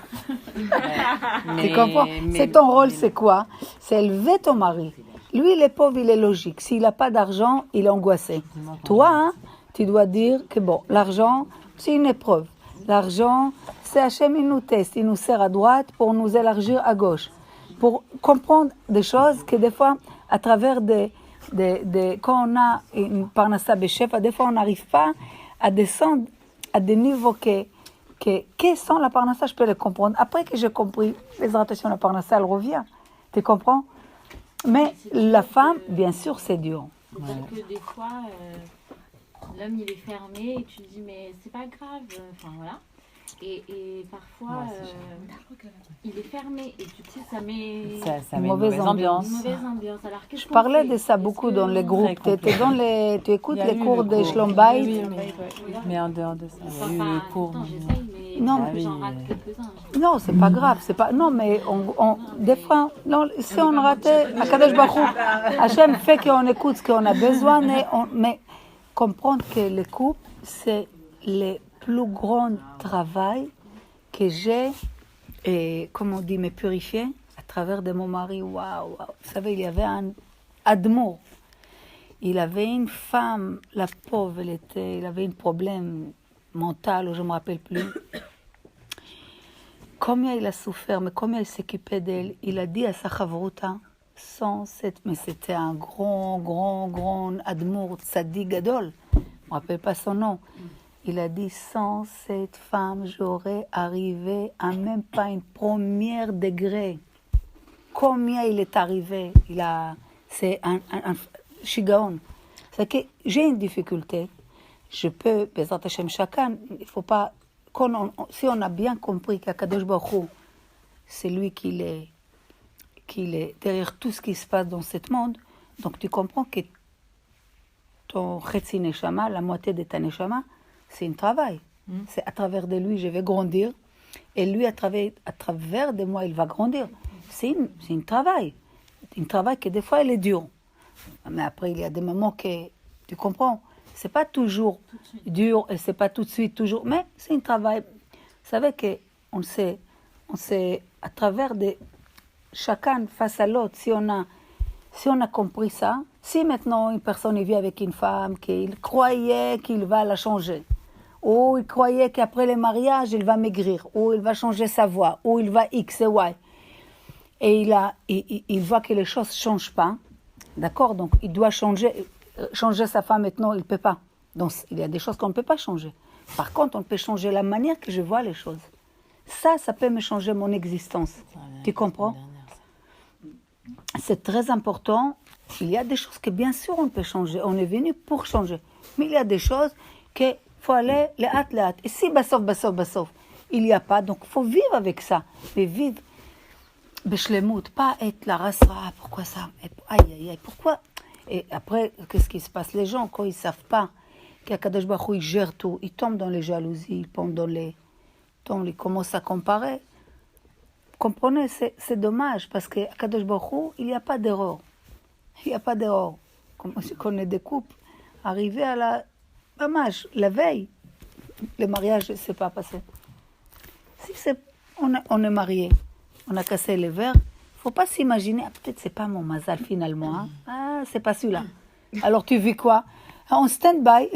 Tu comprends? C'est ton rôle, c'est quoi? C'est élever ton mari. Lui, il est pauvre, il est logique. S'il n'a pas d'argent, il est angoissé. Toi, hein, tu dois dire que bon, l'argent, c'est une épreuve. L'argent, c'est Hachem, il nous teste, il nous serre à droite pour nous élargir à gauche. Pour comprendre des choses que des fois, à travers quand on a une parnassa b'chef, des fois on n'arrive pas à descendre à des niveaux que sans la parnassa, je peux les comprendre. Après que j'ai compris, les attention, la parnassa, elle revient. Tu comprends? Mais la femme, bien sûr, c'est dur. C'est-à-dire que des fois, l'homme, il est fermé et tu te dis, mais c'est pas grave. Enfin, voilà. Et parfois, il est fermé et tu sais, ça met une mauvaise ambiance. Une mauvaise ambiance. Alors, je parlais de ça beaucoup dans les groupes. Tu écoutes les cours de Shlom Bayit. Mais en dehors de ça, il y a eu le cours. J'essaye, mais non, j'en rate quelques-uns. Non, c'est pas grave. Non, mais des fois, non, si on ratait, Akadosh Baruch Hu, Hachem fait qu'on écoute ce qu'on a besoin, mais comprendre que le couple, c'est le plus grand travail que j'ai, comme on dit, me purifier à travers de mon mari. Waouh. Vous savez, il y avait un admour. Il avait une femme, la pauvre, il avait un problème mental, ou je ne me rappelle plus. Combien il a souffert, mais combien il s'occupait d'elle. Il a dit à sa chavruta, mais c'était un grand admour, tzaddik gadol. Je ne me rappelle pas son nom. Il a dit, sans cette femme, j'aurais arrivé à même pas un premier degré. Combien il est arrivé? C'est un shigaon. C'est que j'ai une difficulté. Je peux, Bezrat Hashem chacun, il faut pas, si on a bien compris qu'Akadosh Baruch Hu, c'est lui qui qu'il est derrière tout ce qui se passe dans ce monde. Donc tu comprends que ton Chetzi Neshama, la moitié de ta Neshama, c'est un travail. C'est à travers de lui, je vais grandir. Et lui, à travers de moi, il va grandir. C'est un travail. Un travail que des fois, il est dur. Mais après, il y a des moments que, tu comprends, c'est pas toujours dur et c'est pas tout de suite toujours. Mais c'est un travail. Vous savez qu'on sait, à travers de chacun face à l'autre, si on a compris ça, si maintenant une personne vit avec une femme qu'il croyait qu'il va la changer, ou il croyait qu'après le mariage, il va maigrir, ou il va changer sa voix, ou il va X et Y, et il voit que les choses ne changent pas, d'accord? Donc il doit changer sa femme maintenant, il ne peut pas. Donc il y a des choses qu'on ne peut pas changer. Par contre, on peut changer la manière que je vois les choses. Ça peut me changer mon existence. Tu comprends? C'est très important. Il y a des choses que bien sûr on peut changer. On est venu pour changer. Mais il y a des choses qu'il faut aller les hâte. Et si bassof, il n'y a pas, donc il faut vivre avec ça. Mais vivre beshlemout, pas être la rasra, pourquoi ça? Aïe, pourquoi? Et après, qu'est-ce qui se passe? Les gens, quand ils ne savent pas qu'Akadosh Baruch Hu, il gère tout, ils tombent dans les jalousies, ils tombent dans les... Ils commencent à comparer. Comprenez, c'est dommage, parce qu'Akadosh Baruch Hu, il n'y a pas d'erreur. Il n'y a pas d'erreur. Comme je connais des couples, arrivés à la veille, le mariage ne s'est pas passé. Si on est marié, on a cassé les verres, il ne faut pas s'imaginer, peut-être c'est pas mon mazal finalement, c'est pas celui-là. Alors tu vis quoi? En stand-by.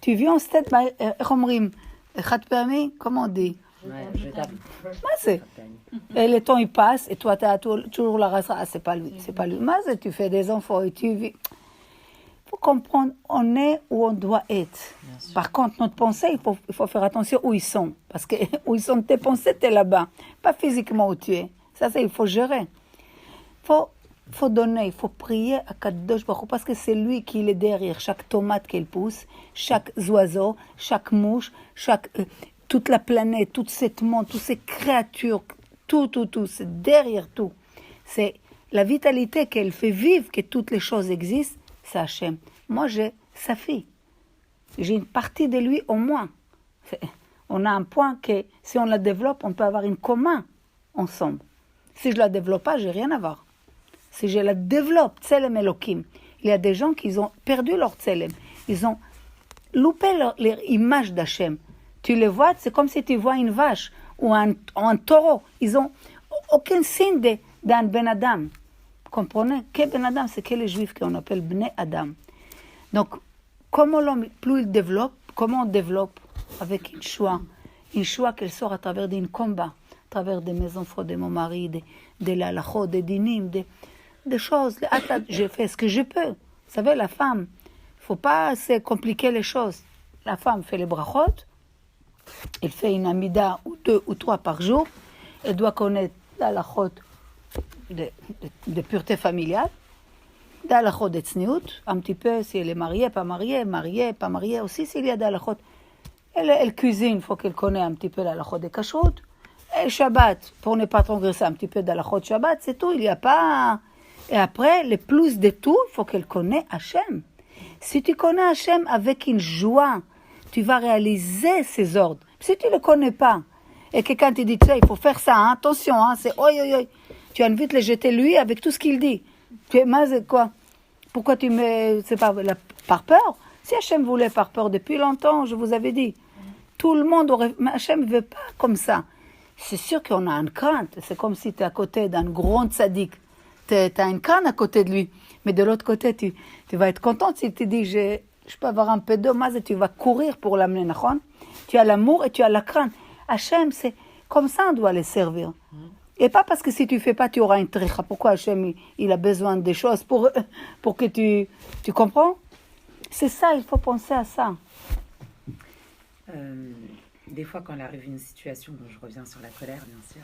Tu vis en stand-by. Comment on dit? Je tape. Et le temps il passe et toi tu as toujours la race. C'est pas lui. Tu fais des enfants et tu vis. Il faut comprendre, on est où on doit être. Par contre, notre pensée, il faut faire attention où ils sont. Parce que où ils sont tes pensées, tu es là-bas. Pas physiquement où tu es. Ça, il faut gérer. Il faut donner, il faut prier à Kadosh Baruch Hu, parce que c'est lui qui est derrière chaque tomate qu'elle pousse, chaque oiseau, chaque mouche, toute la planète, tout ce monde, toutes ces créatures, tout, c'est derrière tout. C'est la vitalité qu'elle fait vivre, que toutes les choses existent, c'est Hachem. Moi, j'ai sa fille. J'ai une partie de lui au moins. On a un point que si on la développe, on peut avoir une commun ensemble. Si je ne la développe pas, je n'ai rien à voir. Si je la développe, Tselem Elokim, il y a des gens qui ont perdu leur Tselem. Ils ont loupé leur image d'Hachem. Tu les vois, c'est comme si tu vois une vache ou un taureau. Ils n'ont aucun signe d'un Ben Adam. Vous comprenez? Que Ben Adam, c'est que les Juifs qu'on appelle Bnei Adam. Donc, comment l'homme, plus il développe, comment on développe? Avec une choix qu'elle sort à travers d'un combat, à travers de mes enfants, de mon mari, de la halachot, des dinim, des choses. Je fais ce que je peux. Vous savez, la femme, il ne faut pas se compliquer les choses. La femme fait les brachot, elle fait une amida ou 2 ou 3 par jour, elle doit connaître la halachot de pureté familiale, la halachot de tzniout, un petit peu si elle est mariée, pas mariée, aussi s'il y a des halachot. Elle cuisine, il faut qu'elle connaisse un petit peu la halachot de kashrut. Et Shabbat, pour ne pas transgresser un petit peu de halachot Shabbat, c'est tout, il n'y a pas... Et après, le plus de tout, il faut qu'elle connaisse Hachem. Si tu connais Hachem avec une joie, tu vas réaliser ses ordres. Si tu ne le connais pas, et quelqu'un te dit, tu sais, il faut faire ça, attention, c'est oi, tu as envie de le jeter lui avec tout ce qu'il dit. Quoi? Pourquoi tu mets, c'est pas par peur? Si Hachem voulait par peur depuis longtemps, je vous avais dit, tout le monde aurait, mais Hachem ne veut pas comme ça. C'est sûr qu'on a une crainte, c'est comme si tu es à côté d'un grand tzaddik. Tu as une crainte à côté de lui, mais de l'autre côté, tu vas être contente s'il te dit, je peux avoir un peu d'eau, et tu vas courir pour l'amener. Tu as l'amour et tu as la crainte. Hachem, c'est comme ça on doit les servir. Et pas parce que si tu ne fais pas, tu auras une trécha. Pourquoi Hachem, il a besoin des choses pour que tu comprends? C'est ça, il faut penser à ça. Des fois, quand il arrive une situation, je reviens sur la colère, bien sûr.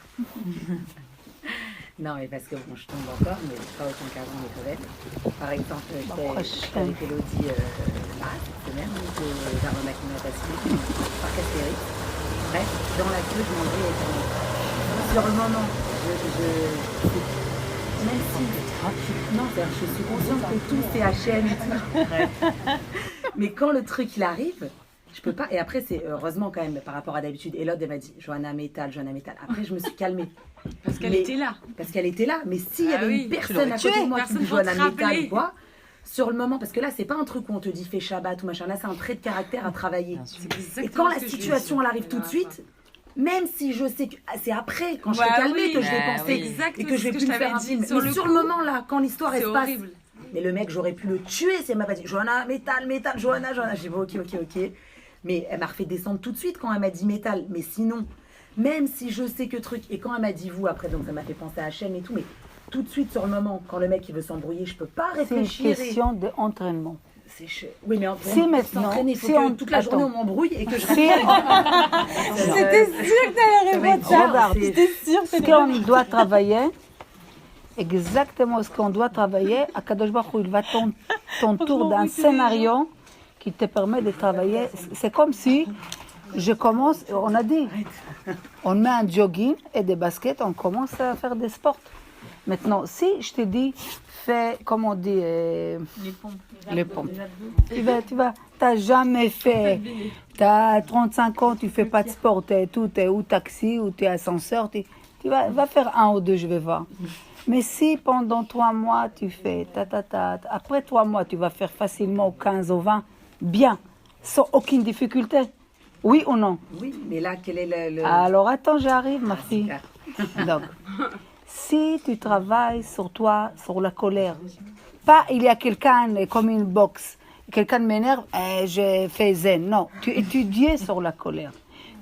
Non, mais parce que bon, je tombe encore, mais pas autant qu'avant les collègues. Par exemple, avec Elodie cette semaine, de Darona Kinatassi, par Castérix. Bref, dans la queue, je m'en vais. Sur le moment, même si... Non, je suis consciente que tout c'est H&M et tout. Mais quand le truc il arrive, je peux pas. Et après, c'est heureusement quand même par rapport à d'habitude. Et l'autre, elle m'a dit Johanna Métal, Johanna Métal. Après, je me suis calmée. Parce qu'elle était là. Parce qu'elle était là. Mais s'il y avait une personne à côté de moi qui dit Johanna Métal ou quoi, sur le moment, parce que là, c'est pas un truc où on te dit fais Shabbat ou machin. Là, c'est un trait de caractère à travailler. Et quand la situation elle arrive tout de suite, même si je sais que c'est après, quand je serai calmée, que je vais penser et que je vais plus me faire un film. Mais sur le moment là, quand l'histoire elle se passe. Mais le mec, j'aurais pu le tuer si elle m'a pas dit Johanna, métal, Johanna. J'ai dit bon, ok. Mais elle m'a refait descendre tout de suite quand elle m'a dit métal. Mais sinon, même si je sais que truc. Et quand elle m'a dit vous après, donc ça m'a fait penser à H&M et tout. Mais tout de suite sur le moment, quand le mec il veut s'embrouiller, je peux pas réfléchir. C'est une question d'entraînement. C'est oui, mais si maintenant, si toute la journée on m'embrouille et que je C'était sûr que t'allais répondre ça. Regarde, j'étais sûre que ce qu'on doit travailler, exactement ce qu'on doit travailler, à Kadosh Baruch Hu, il va t'entoure d'un scénario qui te permet de travailler. C'est comme si je commence, on a dit, on met un jogging et des baskets, on commence à faire des sports. Maintenant, si je te dis, fais, comme on dit, les pompes. Tu n'as jamais fait, tu as 35 ans, tu ne fais pas de sport, tu es ou taxi ou tu es ascenseur, tu vas faire 1 ou 2, je vais voir. Mais si pendant 3 mois, tu fais après 3 mois, tu vas faire facilement 15 ou 20, bien, sans aucune difficulté. Oui ou non? Oui, mais là, quel est le... Alors attends, j'arrive, ma fille. Donc, si tu travailles sur toi, sur la colère, pas il y a quelqu'un comme une boxe, quelqu'un m'énerve, je fais zen. Non, tu étudies sur la colère.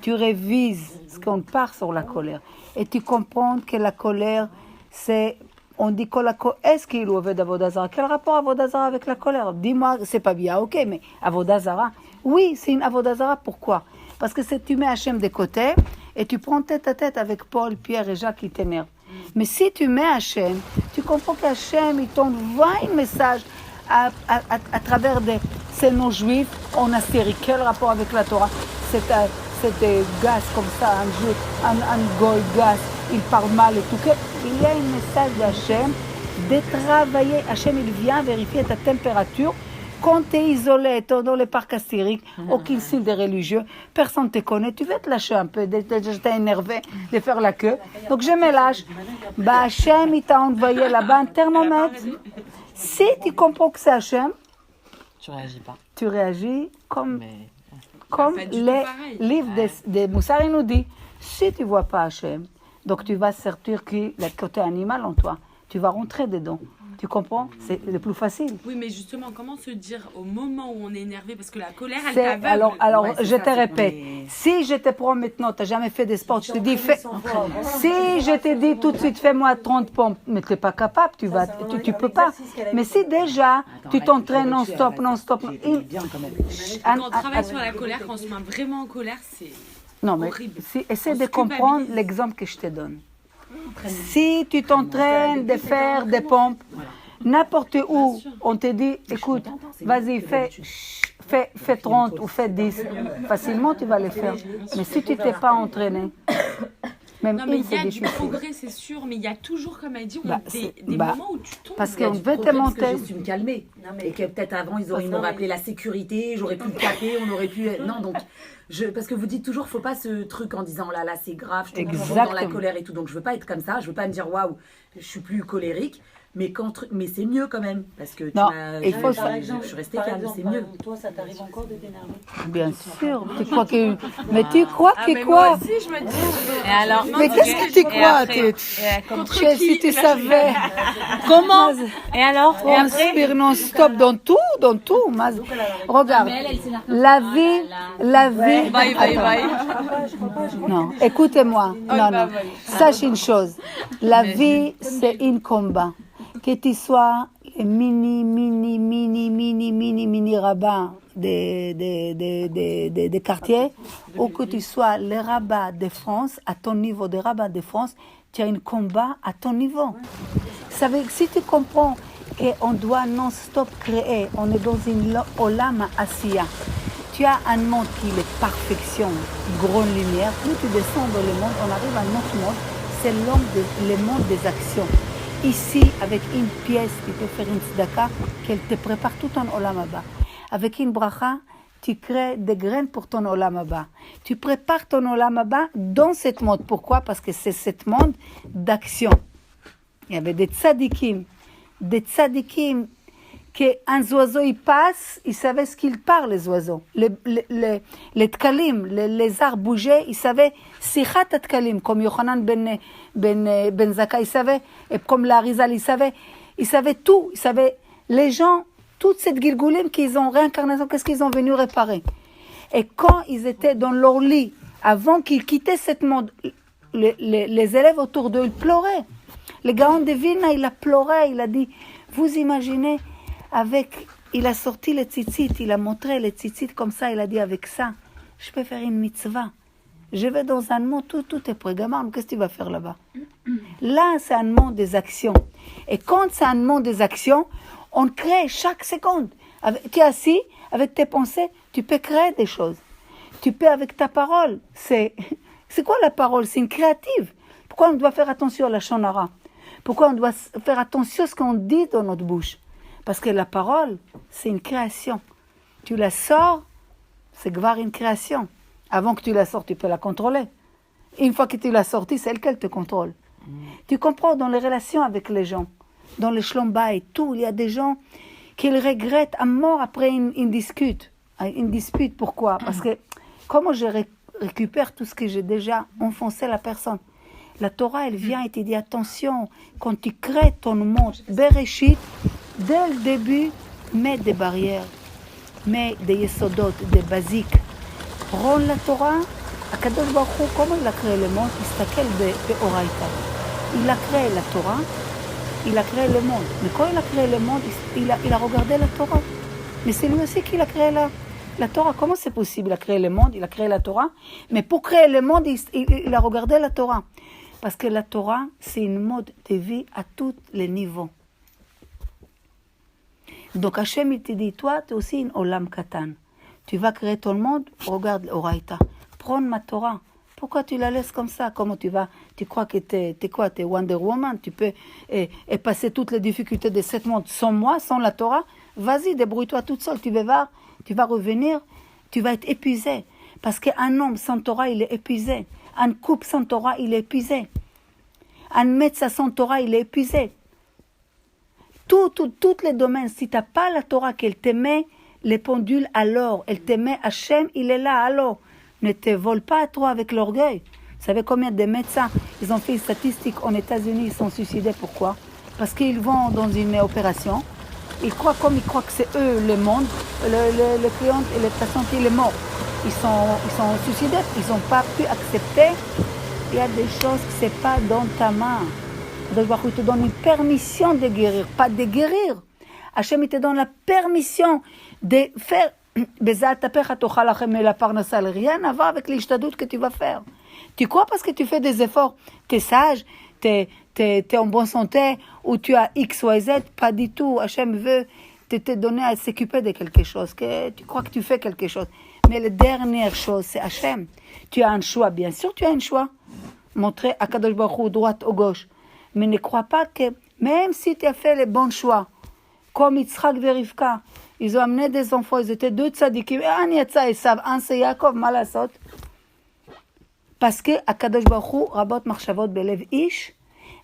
Tu révises ce qu'on part sur la colère. Et tu comprends que la colère, c'est... On dit que la colère... Est-ce qu'il est avec Avodah Zara? Quel rapport Avodah Zara avec la colère? Dis-moi, c'est pas bien, ok, mais Avodah Zara, oui, c'est une Avodah Zara. Pourquoi? Parce que tu mets Hachem de côté et tu prends tête à tête avec Paul, Pierre et Jacques qui t'énervent. Mais si tu mets Hachem, tu comprends qu'Hachem, il t'envoie un message à travers ces non-juifs en Assyrie. Quel rapport avec la Torah? C'est gaz comme ça, un goy gaz, il parle mal et tout. Il y a un message d'Hachem de travailler. Hachem, il vient vérifier ta température. Quand tu es isolé, dans le parc assyrique, aucun signe de religieux, personne ne te connaît, tu vas te lâcher un peu, t'es énervé de faire la queue. Donc je me lâche. Hachem, il t'a envoyé là-bas un thermomètre. Si tu comprends que c'est Hachem, tu réagis pas. Tu réagis comme les livres de Moussari nous dit. Si tu ne vois pas Hachem, donc tu vas sortir le côté animal en toi. Tu vas rentrer dedans. Tu comprends? C'est le plus facile. Oui, mais justement, comment se dire au moment où on est énervé? Parce que la colère, elle t'aveugle. Alors je te répète. Si je te prends maintenant, tu n'as jamais fait de sport, je te dis, si je te dis tout de suite, fais-moi 30 pompes, mais tu n'es pas capable, tu ne peux pas. Mais si déjà, tu t'entraînes non-stop. Quand on travaille sur la colère, quand on se met vraiment en colère, c'est horrible. Essaie de comprendre l'exemple que je te donne. Si tu t'entraînes de faire des pompes, n'importe où, on te dit, écoute, vas-y, fais 30 ou fais 10, facilement tu vas les faire. Mais si tu ne t'es pas entraîné, même non, mais il y a du progrès, c'est sûr, mais il y a toujours, comme elle dit, des moments où tu tombes. Parce qu'on veut te monter. Parce que je suis me calmer. Et que peut-être avant, ils m'auraient appelé la sécurité, j'aurais pu le taper, on aurait pu... Non, donc... parce que vous dites toujours, faut pas ce truc en disant là c'est grave, je tombe dans la colère et tout. Donc je veux pas être comme ça, je veux pas me dire waouh, je suis plus colérique. Mais c'est mieux quand même parce que je suis restée calme, c'est mieux. Toi, ça t'arrive encore de t'énerver? Bien sûr. Tu crois que mais tu crois que quoi? Moi aussi, je me dis. Et alors? Mais qu'est-ce que tu crois? Si tu savais. Comment? Et alors? On inspire non-stop dans tout. Regarde, la vie. Bye. Non, écoutez-moi. Non. Sache une chose. La vie, c'est un combat. Que tu sois les mini rabbins des quartiers, ou que tu sois les rabbins de France, à ton niveau des rabbins de France, tu as un combat à ton niveau. Ça veut dire que si tu comprends qu'on doit non-stop créer, on est dans une olam asiya. Tu as un monde qui est perfection, grande lumière. Plus tu descends dans le monde, on arrive à un autre monde, c'est le monde des actions. ici, avec une pièce, tu peux faire une tzedaka, qu'elle te prépare tout ton olam haba. Avec une bracha, tu crées des graines pour ton olam haba. Tu prépares ton olam haba dans cette monde. Pourquoi? Parce que c'est cette monde d'action. Il y avait des tzadikim qu'un oiseau il passe, ils savaient ce qu'ils parlent, les oiseaux. Les tkalim, les arbres bougeaient, ils savaient sichat tkalim, comme Yochanan ben Zakkai, il savait, et comme l'Arizal, il savait tout, il savait les gens, toute cette gilgoulim qu'ils ont réincarnation, qu'est-ce qu'ils ont venu réparer. Et quand ils étaient dans leur lit, avant qu'ils quittaient cette monde, les élèves autour d'eux, ils pleuraient. Le Gaon de Vilna, il a pleuré, il a dit, vous imaginez, il a sorti les tzitzit, il a montré les tzitzit comme ça, il a dit, avec ça, je peux faire une mitzvah. Je vais dans un monde, tout est prêt. Gamin, qu'est-ce que tu vas faire là-bas? Là, c'est un monde des actions. Et quand c'est un monde des actions, on crée chaque seconde. Tu es assis, avec tes pensées, tu peux créer des choses. Tu peux avec ta parole. C'est quoi la parole? C'est une créative. Pourquoi on doit faire attention à la shonara? Pourquoi on doit faire attention à ce qu'on dit dans notre bouche? Parce que la parole, c'est une création. Tu la sors, c'est gvar une création. Avant que tu la sortes, tu peux la contrôler. Une fois que tu l'as sortie, c'est elle qui te contrôle. Tu comprends, dans les relations avec les gens, dans les shlomba et tout, il y a des gens qui regrettent à mort après une dispute. Une dispute, pourquoi? Parce que comment je récupère tout ce que j'ai déjà enfoncé la personne? La Torah, elle vient et te dit, attention, quand tu crées ton monde, Bereshit, dès le début, mets des barrières, mets des yesodot, des basiques. Prends la Torah, Akadosh Baruch Hu, comment il a créé le monde? Istakel be'oraita. Il a créé la Torah, il a créé le monde. Mais quand il a créé le monde, il a regardé la Torah. Mais c'est lui aussi qui a créé la Torah. Comment c'est possible? Il a créé le monde, il a créé la Torah. Mais pour créer le monde, il a regardé la Torah. Parce que la Torah, c'est une mode de vie à tous les niveaux. Donc Hachem, il te dit, toi, tu es aussi une olam katan. Tu vas créer ton monde, regarde l'oraïta. Prends ma Torah. Pourquoi tu la laisses comme ça? Comment tu vas? Tu crois que t'es quoi? T'es Wonder Woman? Tu peux passer toutes les difficultés de ce monde sans moi, sans la Torah? Vas-y, débrouille-toi toute seule. Tu vas voir, tu vas revenir, tu vas être épuisé. Parce qu'un homme sans Torah, il est épuisé. Un couple sans Torah, il est épuisé. Un médecin sans Torah, il est épuisé. Tous les domaines, si tu n'as pas la Torah qu'elle te met les pendules alors, elle te met Hachem, il est là alors. Ne te vole pas trop avec l'orgueil. Vous savez combien de médecins, ils ont fait une statistique aux États-Unis, ils sont suicidés. Pourquoi? Parce qu'ils vont dans une opération, ils croient que c'est eux le monde, le client et le patient qui est mort. Ils sont suicidés, ils n'ont pas pu accepter. Il y a des choses que ce n'est pas dans ta main. Il te donne une permission de guérir, pas de guérir. Hachem, il te donne la permission de faire. Rien à voir avec l'ishtadout que tu vas faire. Tu crois parce que tu fais des efforts, tu es sage, tu es en bonne santé, ou tu as X, Y, Z, pas du tout. Hachem veut te donner à s'occuper de quelque chose, que tu crois que tu fais quelque chose. Mais la dernière chose, c'est Hachem. Tu as un choix, bien sûr, tu as un choix. Montrer à Kadosh Baruch Hu, droite ou gauche. Mais ne crois pas que, même si tu as fait les bons choix, comme Yitzhak et Rivka, ils ont amené des enfants, ils étaient deux tzadikim, un Yatsa et Sav, un c'est Yaakov, malasot. Parce que Akadosh Baruch Hu, Rabot Marchavot Belev Ish,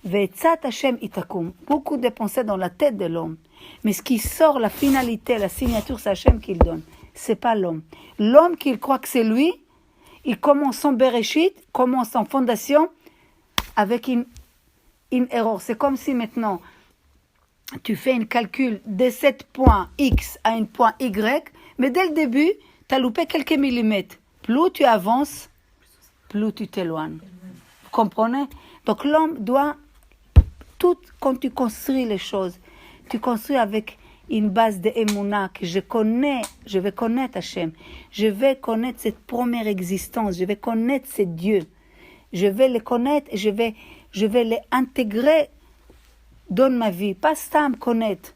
Ve'etzat Hashem Itakum. Beaucoup de pensées dans la tête de l'homme. Mais ce qui sort, la finalité, la signature, c'est Hashem qui le donne. C'est pas l'homme. L'homme qui croit que c'est lui, il commence son Bereshit, commence en fondation, avec une erreur. C'est comme si maintenant, tu fais un calcul de 7 points X à un point Y, mais dès le début, tu as loupé quelques millimètres. Plus tu avances, plus tu t'éloignes. Vous comprenez? Donc l'homme doit, quand tu construis les choses, tu construis avec une base de Emouna que je vais connaître Hachem. Je vais connaître cette première existence, je vais connaître ces dieux. Je vais les connaître et je vais les intégrer dans ma vie. Pas Stam connaître.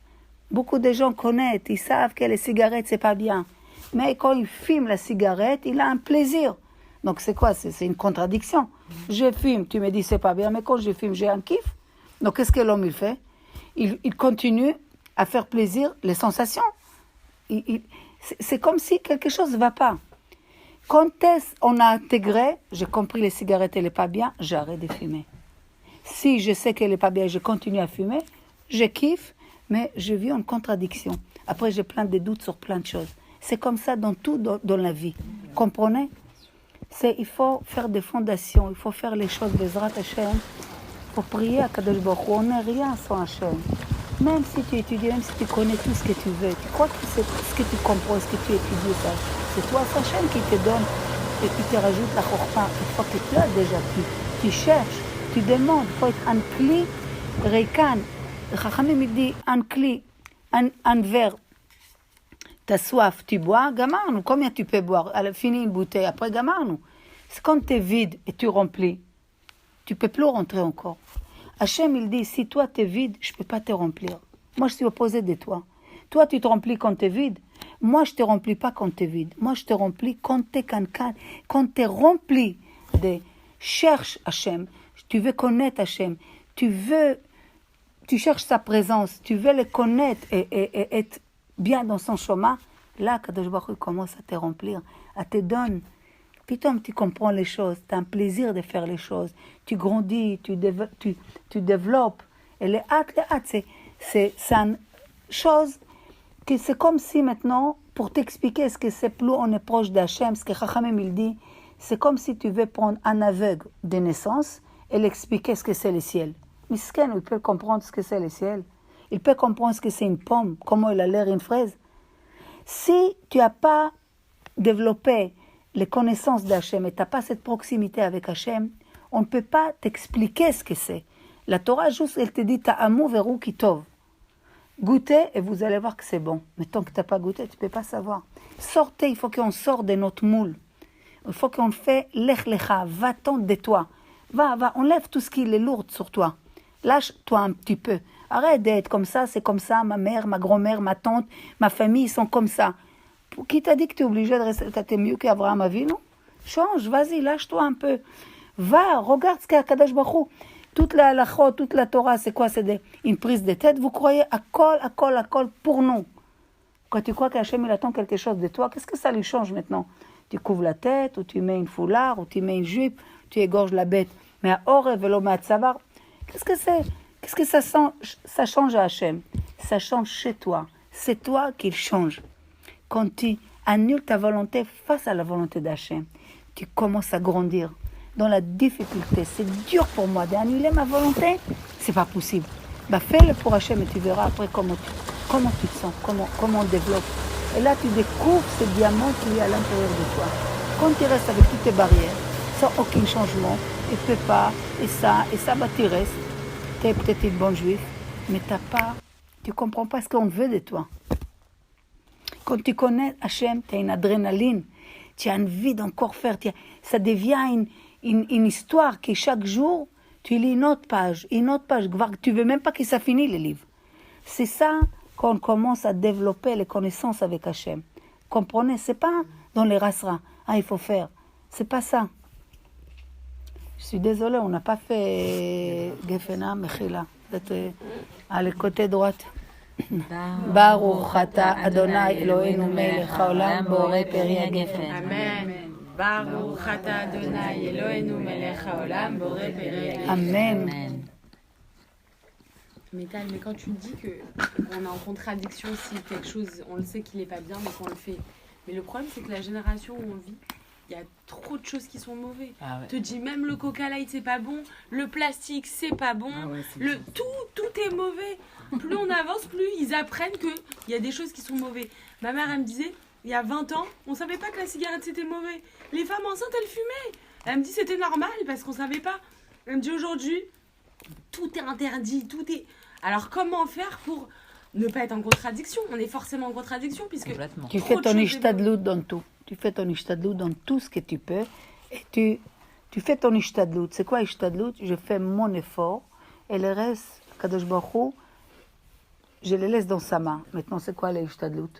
Beaucoup de gens connaissent, ils savent que les cigarettes, c'est pas bien. Mais quand ils fument la cigarette, il a un plaisir. Donc c'est quoi? C'est une contradiction. Je fume, tu me dis c'est pas bien, mais quand je fume, j'ai un kiff. Donc, qu'est-ce que l'homme, il fait? Il continue à faire plaisir les sensations. C'est comme si quelque chose ne va pas. Quand on a intégré, j'ai compris les cigarettes, elle n'est pas bien, j'arrête de fumer. Si je sais qu'elle n'est pas bien, je continue à fumer, je kiffe, mais je vis en contradiction. Après, j'ai plein de doutes sur plein de choses. C'est comme ça dans tout dans la vie. Comprenez? Il faut faire des fondations, il faut faire les choses Bezrat Hashem. Il faut prier à Kadosh Baruch Hu. On n'est rien sans Hashem. Même si tu étudies, même si tu connais tout ce que tu veux, tu crois que c'est ce que tu comprends, ce que tu étudies, ça, c'est toi, c'est Hashem qui te donne et qui te rajoute la chorpa. Une fois que tu as déjà tu cherches, tu demandes. Il faut être un kli reikan. Le Chachamim il dit un kli, un verre. T'as soif, tu bois, gamarnou. Combien tu peux boire? Elle finit une bouteille, après gamarnou. C'est quand tu es vide et tu remplis. Tu ne peux plus rentrer encore. Hachem, il dit, si toi tu es vide, je ne peux pas te remplir. Moi, je suis opposé de toi. Toi, tu te remplis quand tu es vide. Moi, je ne te remplis pas quand tu es vide. Moi, je te remplis quand tu es quand tu es rempli de cherche Hachem. Tu veux connaître Hachem. Tu cherches sa présence. Tu veux le connaître et être bien dans son chemin. Là, Kadosh Baruch Hu commence à te remplir, à te donner. Putain, tu comprends les choses, tu as un plaisir de faire les choses, tu grandis, tu développes. Et les hâte, c'est une chose que c'est comme si maintenant, pour t'expliquer ce que c'est, plus on est proche d'Hachem, ce que Chachamim il dit, c'est comme si tu veux prendre un aveugle de naissance et l'expliquer ce que c'est le ciel. Misken, il peut comprendre ce que c'est le ciel. Il peut comprendre ce que c'est une pomme, comment il a l'air une fraise. Si tu n'as pas développé les connaissances d'Hachem et tu n'as pas cette proximité avec Hachem, on ne peut pas t'expliquer ce que c'est. La Torah, juste, elle te dit, ta'amu veru kitov. Goûtez et vous allez voir que c'est bon. Mais tant que tu n'as pas goûté, tu ne peux pas savoir. Sortez, il faut qu'on sorte de notre moule. Il faut qu'on fait lech lecha, va-t'en de toi. Va, enlève tout ce qui est lourd sur toi. Lâche-toi un petit peu. Arrête d'être comme ça, c'est comme ça, ma mère, ma grand-mère, ma tante, ma famille, ils sont comme ça. Qui t'a dit que tu es obligé de rester, t'es mieux qu'Abraham Avinu? Change, vas-y, lâche-toi un peu. Va, regarde ce qu'a Kadosh Baruch Hu. Toute la halachot, toute la Torah, c'est quoi? C'est une prise de tête. Vous croyez à kol pour nous. Quand tu crois qu'Hachem il attend quelque chose de toi, qu'est-ce que ça lui change maintenant? Tu couvres la tête, ou tu mets une foulard, ou tu mets une jupe, tu égorges la bête. Mais à Orev, velo, à Tsavar, qu'est-ce que c'est? Qu'est-ce que ça change à Hachem? Ça change chez toi. C'est toi qui le change. Quand tu annules ta volonté face à la volonté d'Hachem, tu commences à grandir dans la difficulté. C'est dur pour moi d'annuler ma volonté. C'est pas possible. Fais-le pour Hachem et tu verras après comment tu te sens, comment on développe. Et là, tu découvres ce diamant qui est à l'intérieur de toi. Quand tu restes avec toutes tes barrières, sans aucun changement, et tu ne peux pas, et ça, tu restes. Tu es peut-être une bonne juive, mais tu ne comprends pas ce qu'on veut de toi. Quand tu connais Hachem, tu as une adrénaline, tu as envie d'encore faire. Ça devient une histoire qui chaque jour, tu lis une autre page. Tu ne veux même pas que ça finisse le livre. C'est ça qu'on commence à développer les connaissances avec Hachem. Comprenez, ce n'est pas dans les rasras. Il faut faire. Ce n'est pas ça. Je suis désolée, on n'a pas fait Gefena Mechila. À la côté droite. Baruch Ata Adonai Eloheinu melech haolam borei peri hagefen. Amen. Baruch Ata Adonai Eloheinu melech haolam borei peri hagefen. Amen. Mais quand tu dis qu'on est en contradiction, si quelque chose, on le sait qu'il n'est pas bien, mais qu'on le fait. Mais le problème, c'est que la génération où on vit, il y a trop de choses qui sont mauvaises. Ah ouais. Te dis même le Coca Light c'est pas bon, le plastique c'est pas bon, tout est mauvais. Plus on avance, plus ils apprennent qu'il y a des choses qui sont mauvaises. Ma mère elle me disait, il y a 20 ans, on savait pas que la cigarette c'était mauvais. Les femmes enceintes elles fumaient. Elle me dit c'était normal parce qu'on savait pas. Elle me dit aujourd'hui, tout est interdit, tout est... Alors comment faire pour ne pas être en contradiction? On est forcément en contradiction puisque... Tu fais ton ishtadlout dans tout. Tu fais ton ishtadlout dans tout ce que tu peux. Et tu fais ton ishtadlout. C'est quoi ishtadlout? Je fais mon effort. Et le reste, Kadosh Baruch Hu, je les laisse dans sa main. Maintenant, c'est quoi les ishtadlout?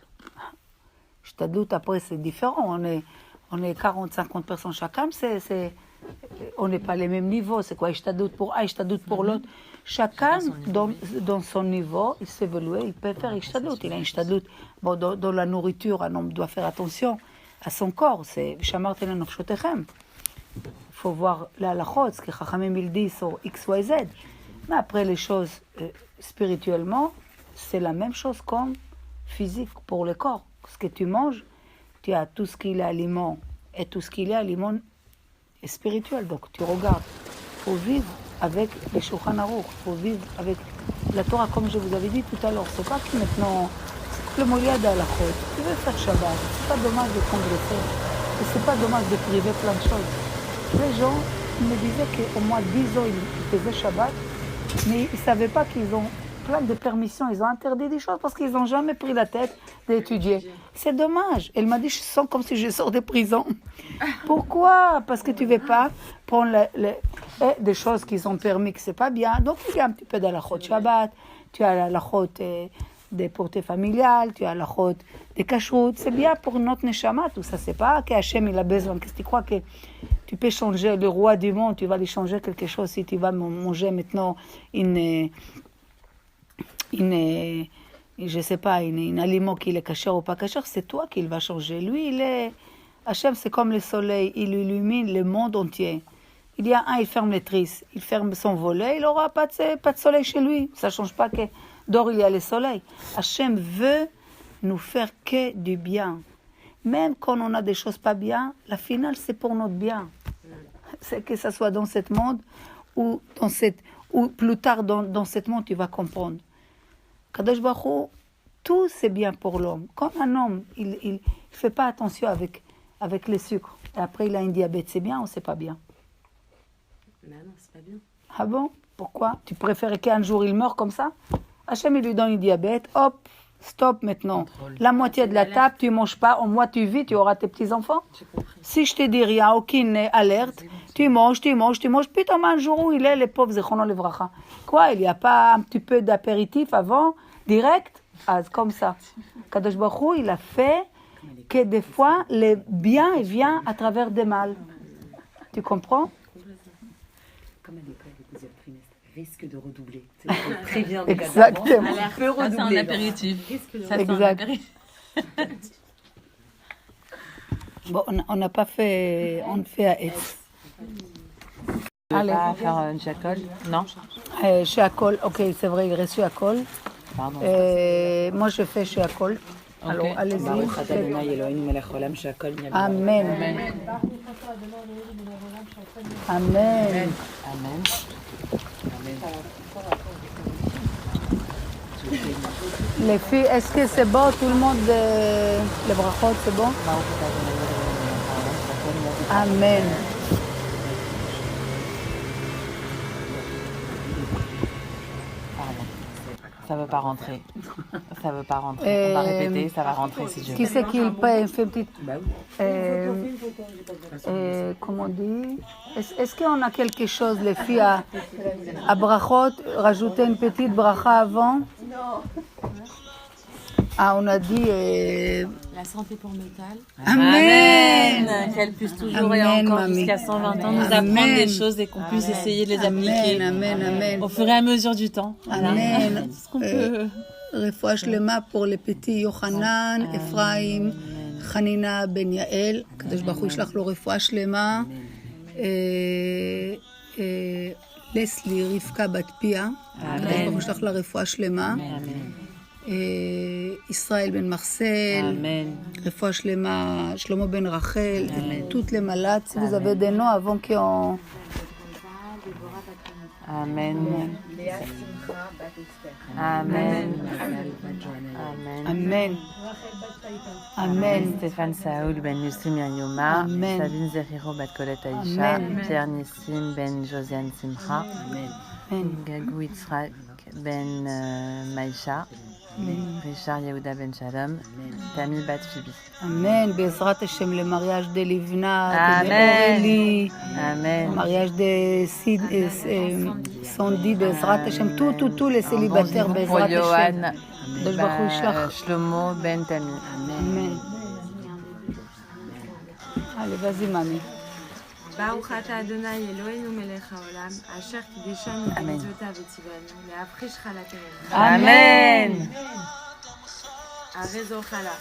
Ishtadlout, après, c'est différent. On est 40-50 personnes chacun. on n'est pas les mêmes niveaux. C'est quoi Ishtadlout pour un, Ishtadlout pour l'autre. Chacun, dans son niveau, il s'évolue, il peut faire Ishtadlout. Il a Ishtadlout. Bon, dans la nourriture, un homme doit faire attention à son corps. C'est Shamartem lenofshotechem. Il faut voir la halachot, ce que Chachamim il dit sur X, Y, Z. Mais après, les choses spirituellement, c'est la même chose comme physique pour le corps. Ce que tu manges, tu as tout ce qu'il est aliment et tout ce qu'il est aliment spirituel. Donc tu regardes. Il faut vivre avec les Shulchan Aruch. Il faut vivre avec la Torah, comme je vous avais dit tout à l'heure. C'est pas que maintenant, c'est le moyen de la chôte. Tu veux faire Shabbat. C'est pas dommage de prendre le faire. Et c'est pas dommage de priver plein de choses. Les gens me disaient qu'au moins 10 ans, ils faisaient Shabbat, mais ils ne savaient pas qu'ils ont plein de permissions. Ils ont interdit des choses parce qu'ils n'ont jamais pris la tête d'étudier. C'est dommage. Elle m'a dit, je sens comme si je sors de prison. Pourquoi? Parce que tu ne veux pas prendre des choses qui sont permis, que ce n'est pas bien. Donc, il y a un petit peu de la chôte Shabbat, tu as la chôte des portées familiales, tu as la chôte des cacheroutes. C'est bien pour notre neshama, tout ça. C'est pas que Hachem, il a besoin. Qu'est-ce que tu crois que tu peux changer le roi du monde, tu vas lui changer quelque chose si tu vas manger maintenant je sais pas, un aliment qui est caché ou pas caché, c'est toi qui va changer. Lui, Hachem, c'est comme le soleil, il illumine le monde entier. Il y a un, il ferme les tristes, il ferme son volet, il n'aura pas de soleil chez lui. Ça ne change pas que dehors il y a le soleil. Hachem veut nous faire que du bien. Même quand on a des choses pas bien, la finale, c'est pour notre bien. C'est que ça soit dans ce monde ou plus tard dans ce monde, tu vas comprendre. Kadosh Baruch Hu, tout c'est bien pour l'homme. Quand un homme, il fait pas attention avec les sucres, et après il a un diabète, c'est bien ou c'est pas bien? Non, c'est pas bien. Ah bon? Pourquoi? Tu préfères qu'un jour il meure comme ça? Hachem, il lui donne un diabète, hop, stop maintenant. La moitié de la table, tu ne manges pas, au moins tu vis, tu auras tes petits-enfants. Si je te dis rien, aucune alerte, tu manges, putain, un jour où il est, les pauvres, Zechono Levracha. Quoi, il n'y a pas un petit peu d'apéritif avant, direct? Ah, comme ça. Kadosh Baruch Hu, il a fait que des fois, le bien vient à travers des mal. Tu comprends? Comme à l'école, le deuxième trimestre, risque de redoubler. C'est très bien. Exactement. Peut redoubler. C'est un apéritif. Exact. Bon, on n'a pas fait, on fait à Etz. Allez. Pas faire un chakol? Non. Chez Akol, ok, c'est vrai, il reste chez Akol. Pardon. Moi, je fais chez Akol. Okay. Alors, allez-y. Amen. Amen. Amen. Amen. Les filles, est-ce que c'est bon, tout le monde, les brachot, c'est bon? Amen. Ça veut pas rentrer. Ça veut pas rentrer. On va répéter, ça va rentrer si je veux. Qui c'est qui fait une petite... comment on dit? Est-ce qu'on a quelque chose, les filles, à brachot, rajouter une petite bracha avant? Non. Ah, on a dit... La santé pour Métal. Amen. Qu'elle puisse toujours et encore jusqu'à 120 ans nous apprendre des choses et qu'on puisse essayer de les appliquer. Amen. Au fur et à mesure du temps. Amen. Tout ce qu'on peut. Refoua shlema pour les petits Yochanan, Ephraim, Hanina, Ben Yael. Kadosh Baruch Hu yishlach lo refoua shlema. Leslie, Rivka, Bat Pia. Kadosh Baruch Hu yishlach la refoua shlema. Israël Ben Marcel, Refoua Shlema, Shlomo Ben Rachel, toutes les malades. Si vous avez des noms avant qu'on... Amen. Amen. Amen. Amen. Stéphane Saoul Ben Yussim Yoma, Sabine Zefiro Bat Kolet Aïcha, Pierre Nissim Ben Josiane Simcha, Gagou Yitzhak Ben Maïcha, Richard Yehuda Ben Shalom, Tammy Bat Phoebe. Amen. Bezrat Hashem, le mariage de Livna, de Aurélie. Amen. Le mariage de Sandy, Bezrat Hashem. Tous les célibataires, Bezrat Hashem. Shlomo Ben Tammy. Amen. Allez, vas-y, mamie. Baruch ata Adonai Eloheinu melech haolam, asher kideshanu b'mitzvotav v'tzivanu, le'afrish chalakeinu. Amen. Arezo chala.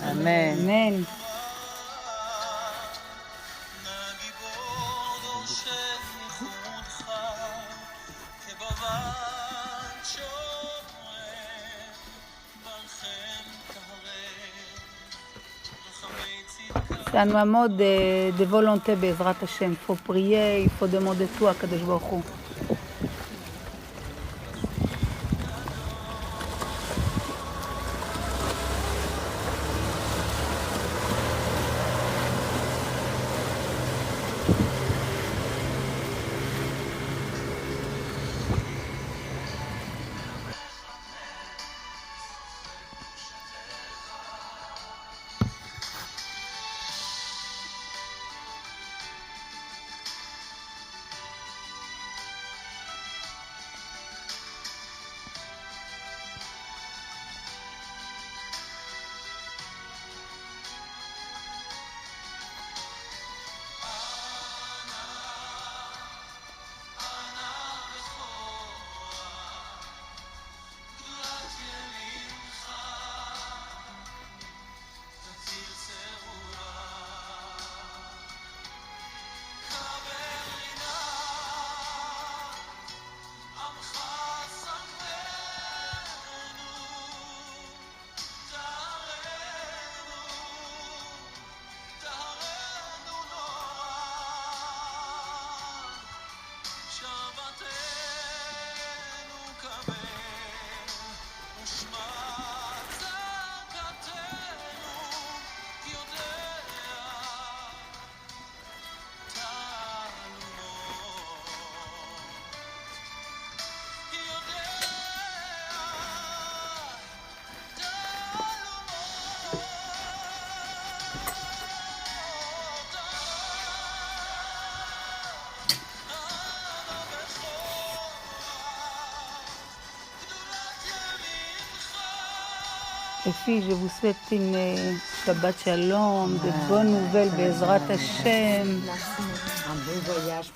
Amen. Amen. C'est un moment de volonté, Bezrat Hashem. Il faut prier, il faut demander tout à Kadosh Baruch Hu. Les filles, je vous souhaite une Shabbat Shalom, de bonnes nouvelles, Bezrat Hashem. Un bon voyage.